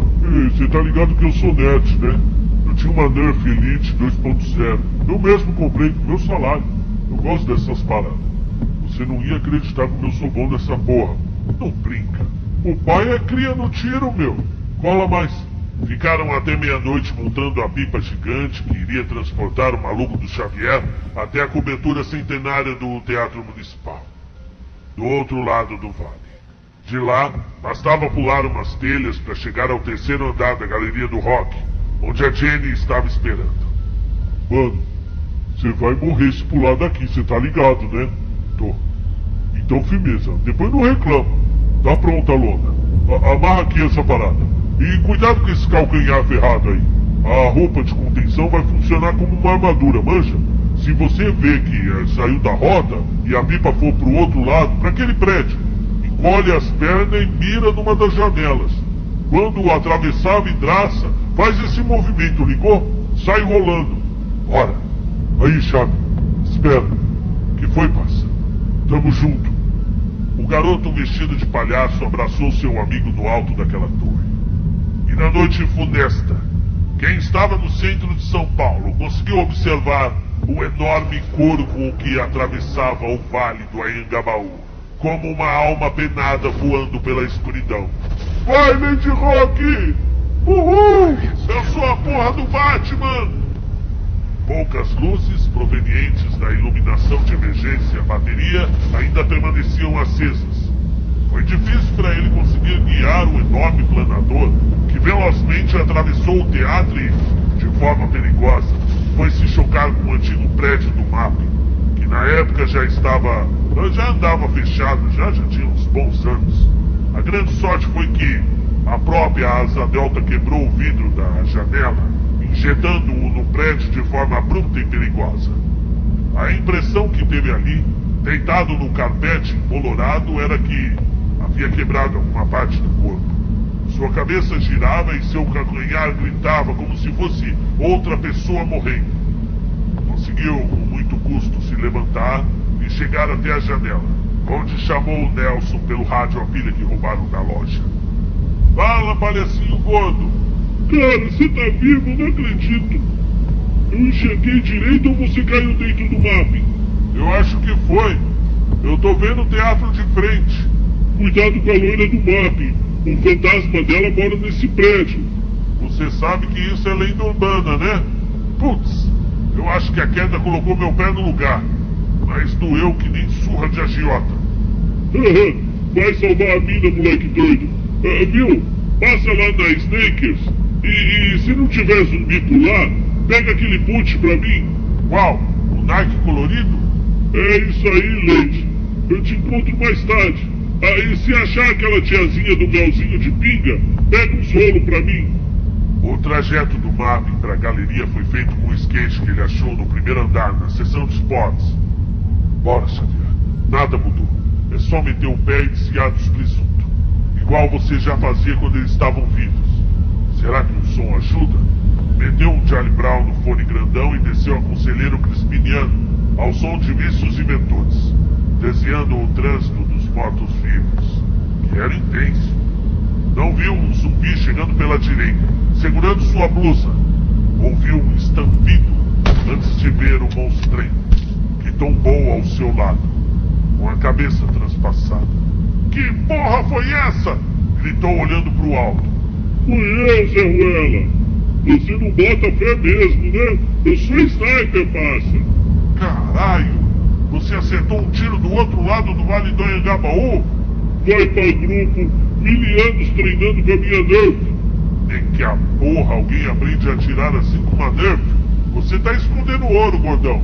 você tá ligado que eu sou nerd, né? Eu tinha uma Nerf Elite 2.0. Eu mesmo comprei com meu salário. Eu gosto dessas paradas. Você não ia acreditar como eu sou bom nessa porra. Não brinca. O pai é cria no tiro, meu. Cola mais. Ficaram até meia-noite montando a pipa gigante que iria transportar o maluco do Xavier até a cobertura centenária do Teatro Municipal, do outro lado do vale. De lá, bastava pular umas telhas para chegar ao terceiro andar da Galeria do Rock, onde a Jenny estava esperando. Mano, você vai morrer se pular daqui, você tá ligado, né? Tô. Então firmeza, depois não reclama. Tá pronta a lona. Amarra aqui essa parada. E cuidado com esse calcanhar ferrado aí. A roupa de contenção vai funcionar como uma armadura, manja? Se você vê que saiu da roda e a pipa for pro outro lado, pra aquele prédio, encolhe as pernas e mira numa das janelas. Quando atravessar a vidraça, faz esse movimento, ligou? Sai rolando. Ora. Aí, chave. Espera. Que foi, parça? Tamo junto. O garoto vestido de palhaço abraçou seu amigo no alto daquela torre. E na noite funesta, quem estava no centro de São Paulo conseguiu observar o enorme corvo que atravessava o vale do Anhangabaú, como uma alma penada voando pela escuridão. Vai, Lady Rock! Uhul! Eu sou a porra do Batman! Poucas luzes provenientes da iluminação de emergência, bateria, ainda permaneciam acesas. Foi difícil para ele conseguir guiar o enorme planador que velozmente atravessou o teatro e, de forma perigosa, foi se chocar com o antigo prédio do MAP, que na época já andava fechado, já tinha uns bons anos. A grande sorte foi que a própria asa delta quebrou o vidro da janela, injetando-o no prédio de forma abrupta e perigosa. A impressão que teve ali, deitado no carpete embolorado, era que havia quebrado alguma parte do corpo. Sua cabeça girava e seu calcanhar gritava como se fosse outra pessoa morrendo. Conseguiu, com muito custo, se levantar e chegar até a janela, onde chamou o Nelson pelo rádio a pilha que roubaram da loja. Fala, palhacinho gordo! Cara, você tá vivo? Não acredito! Eu enxerguei direito ou você caiu dentro do MAP? Eu acho que foi. Eu tô vendo o teatro de frente. Cuidado com a loira do MAP. O fantasma dela mora nesse prédio. Você sabe que isso é lenda urbana, né? Putz, eu acho que a queda colocou meu pé no lugar. Mas doeu que nem surra de agiota. Vai salvar a mina, moleque doido. Viu? Passa lá na Snakers. E se não tiver zumbi por lá, pega aquele boot pra mim. Uau, o Nike colorido? É isso aí, Leite. Eu te encontro mais tarde. E se achar aquela tiazinha do melzinho de pinga, pega uns rolos pra mim. O trajeto do MAP para a galeria foi feito com o skate que ele achou no primeiro andar, na seção de esportes. Bora, Xavier. Nada mudou. É só meter o pé e desviar dos presuntos. Igual você já fazia quando eles estavam vivos. Será que o som ajuda? Meteu um Charlie Brown no fone grandão e desceu a Conselheiro Crispiniano, ao som de mísseis e mentores, desviando o trânsito dos mortos-vivos, que era intenso. Não viu um zumbi chegando pela direita, segurando sua blusa. Ouviu um estampido antes de ver o monstrengo, que tombou ao seu lado, com a cabeça transpassada. Que porra foi essa? Gritou olhando pro alto. Fui eu, Zé Ruela. Você não bota fé mesmo, né? Eu sou sniper, parça. Caralho! Você acertou um tiro do outro lado do Vale do Anhangabaú? Vai pra grupo, 1000 anos treinando com a minha Nerf. Nem que a porra alguém aprende a atirar assim com uma Nerf. Você tá escondendo ouro, gordão.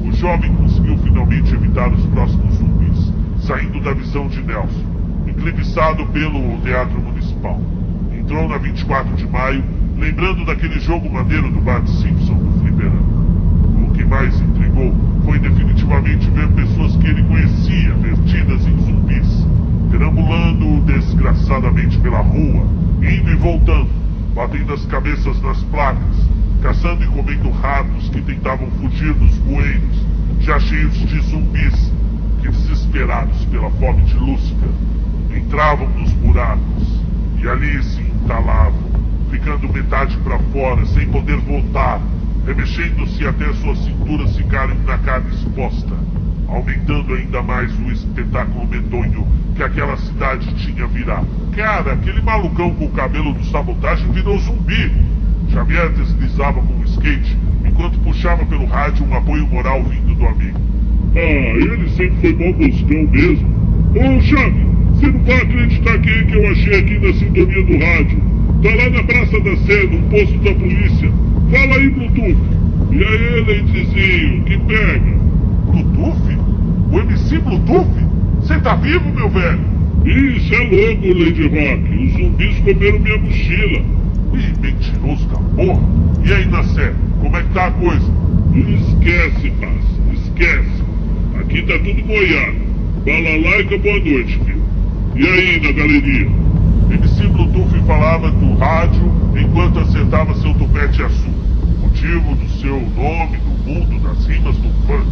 O jovem conseguiu finalmente evitar os próximos zumbis, saindo da visão de Nelson, eclipsado pelo Teatro Municipal. Entrou na 24 de maio, lembrando daquele jogo maneiro do Bart Simpson do Flip mais intrigou foi definitivamente ver pessoas que ele conhecia vertidas em zumbis, perambulando desgraçadamente pela rua, indo e voltando, batendo as cabeças nas placas, caçando e comendo ratos que tentavam fugir dos bueiros, já cheios de zumbis que, desesperados pela fome de Lúcifer, entravam nos buracos e ali se entalavam, ficando metade para fora, sem poder voltar, remexendo-se até suas cinturas ficarem na carne exposta, aumentando ainda mais o espetáculo medonho que aquela cidade tinha virado. Cara, aquele malucão com o cabelo do Sabotagem virou zumbi. Xavier deslizava com o skate, enquanto puxava pelo rádio um apoio moral vindo do amigo. Ah, ele sempre foi bom boscão mesmo. Ô, Xavi, você não vai acreditar quem que eu achei aqui na sintonia do rádio. Tá lá na Praça da Sé, no posto da polícia. Fala aí, Bluetooth. E aí, Lentezinho, que pega? Bluetooth? O MC Bluetooth? Você tá vivo, meu velho? Isso é louco, Lady Rock. Os zumbis comeram minha mochila. Ih, mentiroso da porra. E aí, na Sé, como é que tá a coisa? Esquece, parça. Esquece. Aqui tá tudo moiado. Balalaica, boa noite, filho. E aí, na galeria? MC Bluetooth falava do rádio enquanto acertava seu tupete azul, motivo do seu nome no mundo das rimas do funk.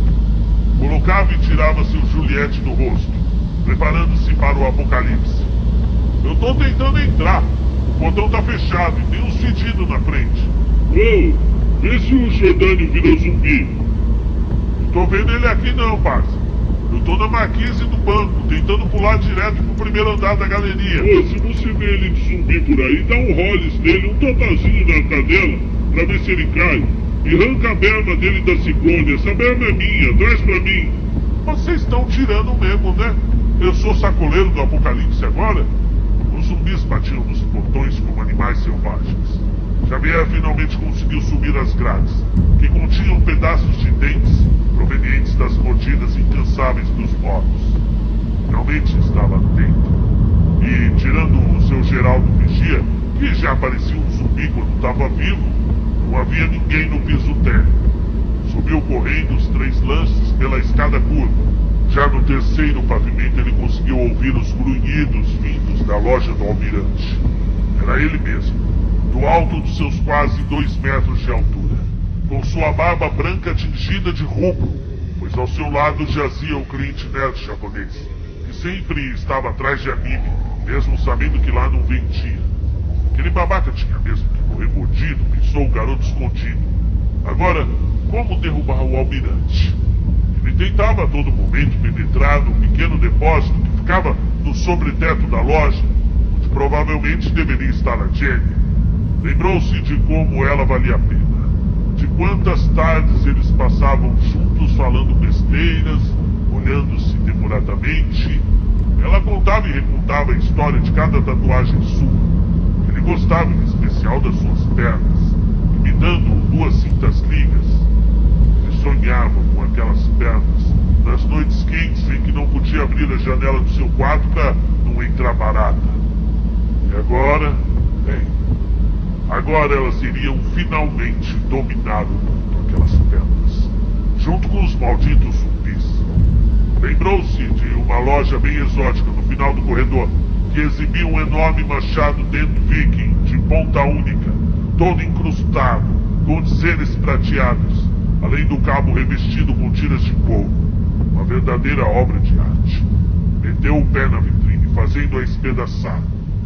Colocava e tirava seu Juliette do rosto, preparando-se para o apocalipse. Eu tô tentando entrar. O portão tá fechado e tem uns fedidos na frente. Ô, vê se o Jordânio virou zumbi. Não tô vendo ele aqui não, parça. Eu tô na marquise do banco, tentando pular direto pro primeiro andar da galeria. Pô, se você vê ele de zumbi por aí, dá um roles nele, um totalzinho na cadela, pra ver se ele cai. E arranca a berma dele da ciclone. Essa berma é minha, traz pra mim. Vocês estão tirando mesmo, né? Eu sou sacoleiro do apocalipse agora? Os zumbis batiam nos portões como animais selvagens. Xavier finalmente conseguiu subir as grades, que continham pedaços de dentes provenientes das mordidas incansáveis dos mortos. Realmente estava dentro. E, tirando o seu Geraldo Vigia, que já parecia um zumbi quando estava vivo, não havia ninguém no piso térreo. Subiu correndo os 3 lances pela escada curva. Já no terceiro pavimento ele conseguiu ouvir os grunhidos vindos da loja do almirante. Era ele mesmo, do alto dos seus quase 2 metros de altura, com sua barba branca tingida de rubro, pois ao seu lado jazia o cliente nerd japonês, que sempre estava atrás de Anime, mesmo sabendo que lá não vendia. Aquele babaca tinha mesmo que morrer mordido, pensou o garoto escondido. Agora, como derrubar o almirante? Ele tentava a todo momento penetrar no pequeno depósito que ficava no sobreteto da loja, onde provavelmente deveria estar a Jenny. Lembrou-se de como ela valia a pena, de quantas tardes eles passavam juntos falando besteiras, olhando-se demoradamente. Ela contava e recontava a história de cada tatuagem sua. Ele gostava em especial das suas pernas, imitando 2 cintas ligas. Sonhava com aquelas pernas nas noites quentes em que não podia abrir a janela do seu quarto para não entrar barata. E agora, bem, agora elas iriam finalmente dominar o mundo, aquelas pernas, junto com os malditos zumbis. Lembrou-se de uma loja bem exótica no final do corredor, que exibia um enorme machado dentro viking de ponta única, todo incrustado, com seres prateados, além do cabo revestido com tiras de couro. Uma verdadeira obra de arte. Meteu o pé na vitrine, fazendo-a espedaçar,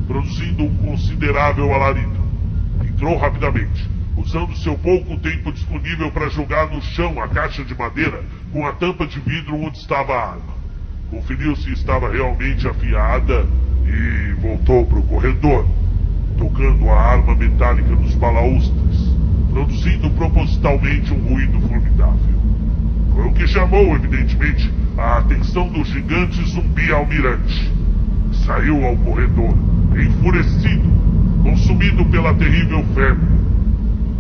produzindo um considerável alarido. Entrou rapidamente, usando seu pouco tempo disponível para jogar no chão a caixa de madeira com a tampa de vidro onde estava a arma. Conferiu se estava realmente afiada e voltou para o corredor, tocando a arma metálica nos balaústres, produzindo propositalmente um ruído formidável. Foi o que chamou, evidentemente, a atenção do gigante zumbi almirante. Saiu ao corredor, enfurecido, consumido pela terrível febre.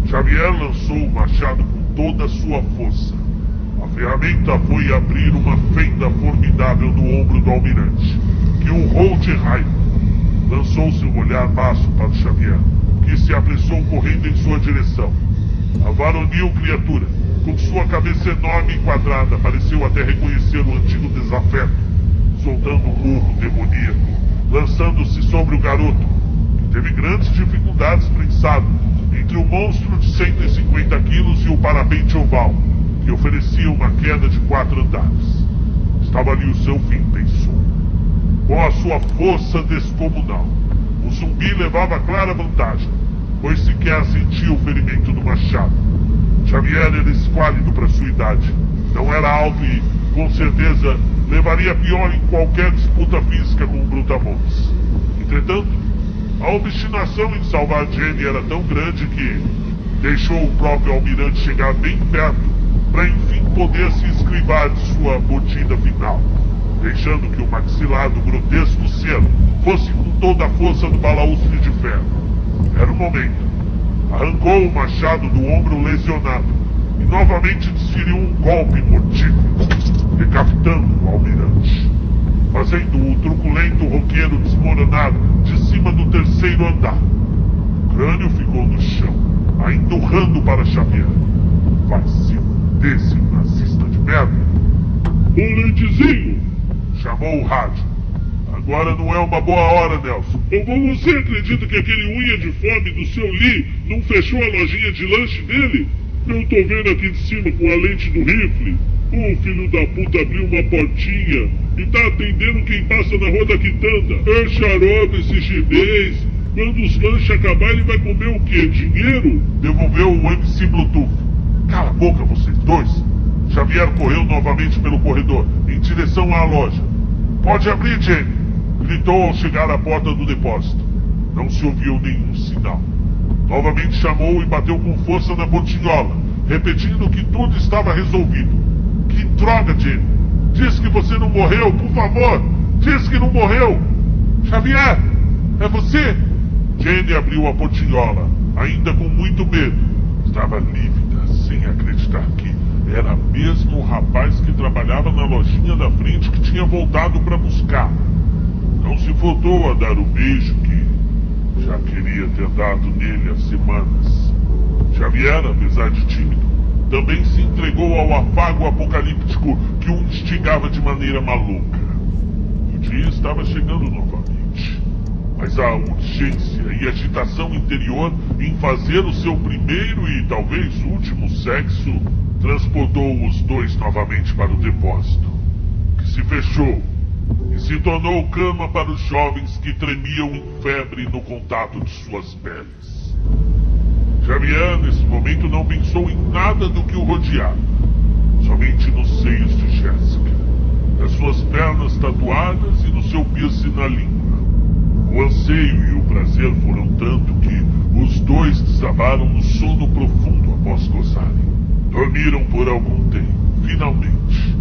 Xavier lançou o machado com toda a sua força. A ferramenta foi abrir uma fenda formidável no ombro do almirante, que urrou de raiva. Lançou seu olhar baço para o Xavier, que se apressou correndo em sua direção. A varonil criatura, Com sua cabeça enorme e quadrada, pareceu até reconhecer o antigo desafeto, soltando um urro demoníaco, lançando-se sobre o garoto, que teve grandes dificuldades prensado entre o monstro de 150 quilos e o parapente oval, que oferecia uma queda de 4 andares. Estava ali o seu fim, pensou. Com a sua força descomunal, o zumbi levava clara vantagem, pois sequer sentia o ferimento do machado. Xavier era esquálido para sua idade, não era alto e, com certeza, levaria pior em qualquer disputa física com o Brutamontes. Entretanto, a obstinação em salvar Jenny era tão grande que deixou o próprio almirante chegar bem perto para enfim poder se esquivar de sua mordida final, deixando que o maxilar do grotesco ser fosse com toda a força do balaústre de ferro. Era o momento. Arrancou o machado do ombro lesionado e novamente desferiu um golpe mortífero, decapitando o almirante, fazendo o truculento roqueiro desmoronar de cima do 3º andar. O crânio ficou no chão, ainda urrando para Xavier. Vai se desse nazista de merda. O leitezinho! Chamou o rádio. Agora não é uma boa hora, Nelson. Ou você acredita que aquele unha de fome do seu Lee não fechou a lojinha de lanche dele? Eu tô vendo aqui de cima com a lente do rifle. O filho da puta abriu uma portinha e tá atendendo quem passa na rua da quitanda. É xarope esse chinês. Quando os lanches acabarem, ele vai comer o quê? Dinheiro? Devolveu o MC Bluetooth. Cala a boca, vocês dois. Xavier correu novamente pelo corredor, em direção à loja. Pode abrir, Jenny! Gritou ao chegar à porta do depósito. Não se ouviu nenhum sinal. Novamente chamou e bateu com força na portinhola, repetindo que tudo estava resolvido. Que droga, Jenny! Diz que você não morreu, por favor! Diz que não morreu! Xavier! É você? Jenny abriu a portinhola, ainda com muito medo. Estava lívida, sem acreditar que era mesmo o rapaz que trabalhava na lojinha da frente que tinha voltado para buscar. Não se voltou a dar o beijo que já queria ter dado nele há semanas. Xavier, apesar de tímido, também se entregou ao afago apocalíptico que o instigava de maneira maluca. O dia estava chegando novamente, mas a urgência e agitação interior em fazer o seu primeiro e talvez último sexo transportou os dois novamente para o depósito, que se fechou e se tornou cama para os jovens que tremiam em febre no contato de suas peles. Xavier, nesse momento, não pensou em nada do que o rodeava, somente nos seios de Jéssica, nas suas pernas tatuadas e no seu piercing na língua. O anseio e o prazer foram tanto que os dois desabaram no sono profundo após gozarem. Dormiram por algum tempo, finalmente.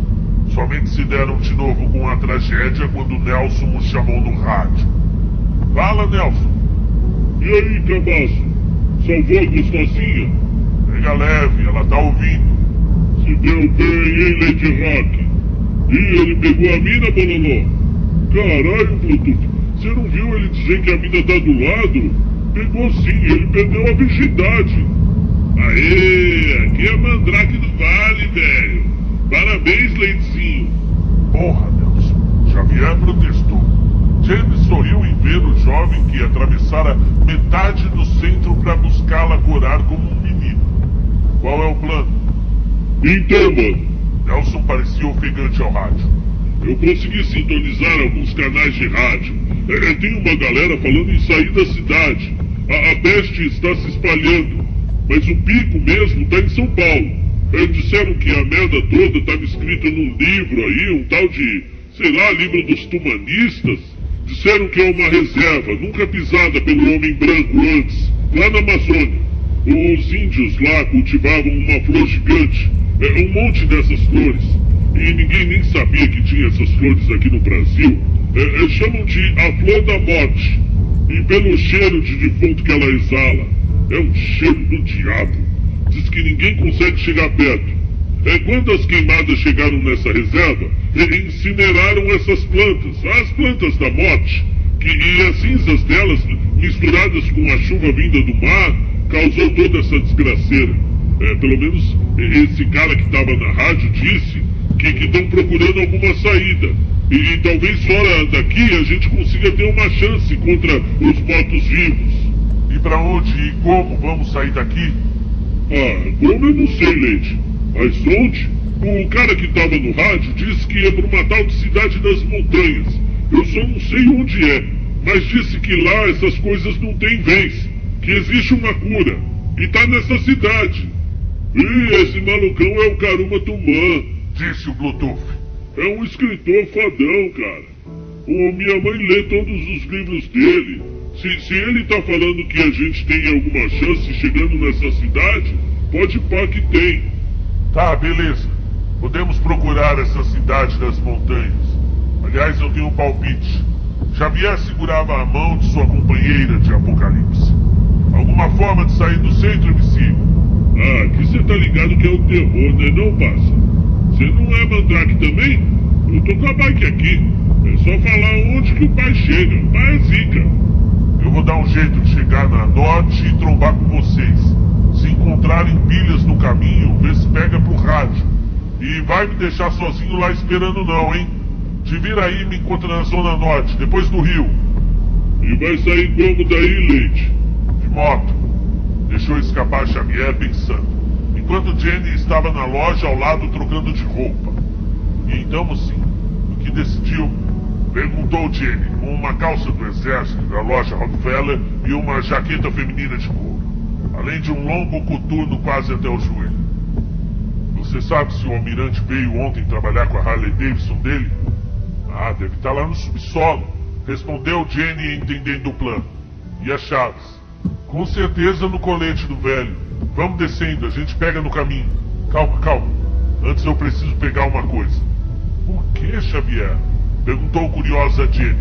Somente se deram de novo com a tragédia quando Nelson o chamou no rádio. Fala, Nelson. E aí, cabaço? Salvou a gostosinha? Pega leve, ela tá ouvindo. Se deu bem, hein, Lady Rock? Ih, ele pegou a mina, Bololó? Caralho, Bluetooth, você não viu ele dizer que a mina tá do lado? Pegou sim, ele perdeu a virgindade. Aê, aqui é Mandrake do Vale, velho. Parabéns, Leitinho. Porra, Nelson. Xavier protestou. James sorriu em ver o jovem que atravessara metade do centro para buscá-la curar como um menino. Qual é o plano? Então, mano. Nelson parecia ofegante ao rádio. Eu consegui sintonizar alguns canais de rádio. Tem uma galera falando em sair da cidade. A peste está se espalhando. Mas o pico mesmo tá em São Paulo. Disseram que a merda toda estava escrita num livro aí, um tal de, sei lá, livro dos tumanistas. Disseram que é uma reserva, nunca pisada pelo homem branco antes, lá na Amazônia. Os índios lá cultivavam uma flor gigante, um monte dessas flores. E ninguém nem sabia que tinha essas flores aqui no Brasil. Chamam de a flor da morte. E pelo cheiro de defunto que ela exala, é um cheiro do diabo. Diz que ninguém consegue chegar perto. Quando as queimadas chegaram nessa reserva, incineraram essas plantas, as plantas da morte, e as cinzas delas, misturadas com a chuva vinda do mar, causou toda essa desgraceira. Pelo menos esse cara que estava na rádio disse que estão procurando alguma saída. E talvez fora daqui a gente consiga ter uma chance contra os mortos-vivos. E pra onde e como vamos sair daqui? Como eu não sei, Leite. Mas onde? O cara que estava no rádio disse que ia para uma tal de Cidade das Montanhas. Eu só não sei onde é, mas disse que lá essas coisas não têm vez, que existe uma cura, e tá nessa cidade. E esse malucão é o Karuma Tumã, disse o Bluetooth. É um escritor fodão, cara. Minha mãe lê todos os livros dele. Se ele tá falando que a gente tem alguma chance chegando nessa cidade, pode pá que tem. Tá, beleza. Podemos procurar essa Cidade das Montanhas. Aliás, eu tenho um palpite. Xavier segurava a mão de sua companheira de Apocalipse. Alguma forma de sair do centro, MC? Aqui você tá ligado que é o terror, né não, passa? Você não é mandrake também? Eu tô com a bike aqui. É só falar onde que o pai chega. O pai é zica. Eu vou dar um jeito de chegar na norte e trombar com vocês. Se encontrarem pilhas no caminho, vê se pega pro rádio. E vai me deixar sozinho lá esperando não, hein? Te vira aí e me encontra na zona norte, depois do rio. E vai sair como daí, Leite? De moto. Deixou escapar Xavier pensando, enquanto Jenny estava na loja ao lado trocando de roupa. E então, sim, o que decidiu? Perguntou Jenny, com uma calça do exército da loja Rockefeller e uma jaqueta feminina de couro, além de um longo coturno quase até o joelho. Você sabe se o almirante veio ontem trabalhar com a Harley Davidson dele? Deve estar lá no subsolo, respondeu Jenny entendendo o plano. E as chaves? Com certeza no colete do velho. Vamos descendo, a gente pega no caminho. Calma. Antes eu preciso pegar uma coisa. O que, Xavier? Perguntou curiosa Jenny.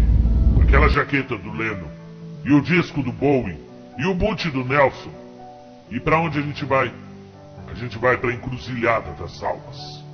Aquela jaqueta do Lennon. E o disco do Bowie. E o boot do Nelson. E pra onde a gente vai? A gente vai pra Encruzilhada das Almas.